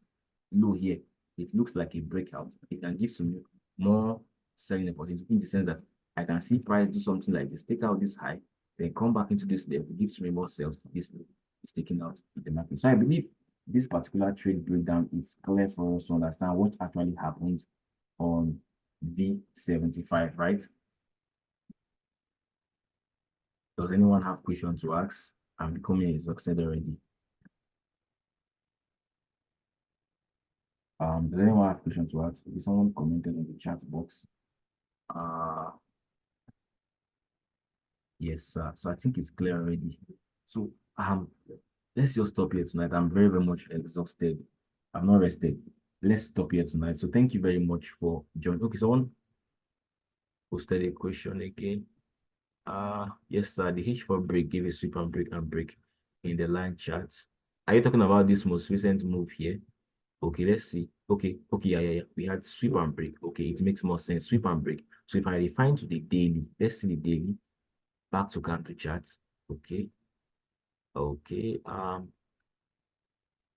low here, it looks like a breakout. It can give to me more selling opportunity in the sense that I can see price do something like this, take out this high, then come back into this level, gives me more sales. This is taking out the market. So I believe this particular trade breakdown is clear for us to understand what actually happened on V75, right? Does anyone have questions to ask? I'm becoming exhausted already. Does anyone have questions to ask? If someone commented in the chat box. Yes, sir. So I think it's clear already. So let's just stop here tonight. I'm very, very much exhausted. I'm not rested. Let's stop here tonight. So thank you very much for joining. Okay, someone posted a question again. Yes, sir. The H4 break gave a sweep and break in the line charts. Are you talking about this most recent move here? Okay, let's see. Okay, yeah. We had sweep and break. Okay, it makes more sense. Sweep and break. So if I refine to the daily, let's see the daily. Back to candle charts. Okay.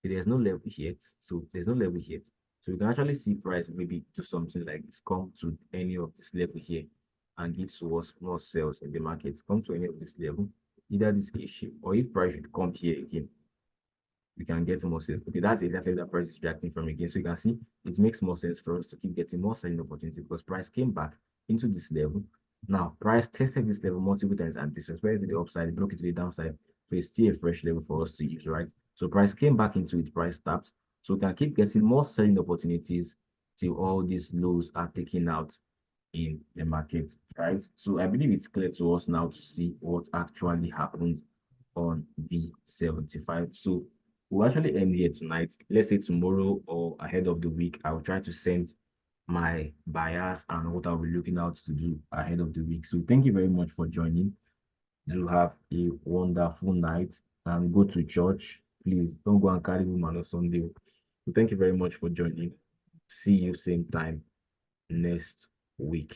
There's no level yet. So there's no level yet. So you can actually see price maybe do something like this, come to any of this level here and give to us more sales in the market. Come to any of this level, either this issue or if price should come here again, we can get more sales. Okay, that's exactly the price is reacting from again. So you can see it makes more sense for us to keep getting more selling opportunity because price came back into this level. Now, price tested this level multiple times and this is where to the upside, it broke it to the downside. So it's still a fresh level for us to use, right? So price came back into it, price tapped. So we can keep getting more selling opportunities till all these lows are taken out in the market, right? So I believe it's clear to us now to see what actually happened on V75. So we'll actually end here tonight. Let's say tomorrow or ahead of the week, I'll try to send my bias and what I'll be looking out to do ahead of the week. So thank you very much for joining. Do have a wonderful night and go to church. Please don't go and carry woman on Sunday. So thank you very much for joining. See you same time next week.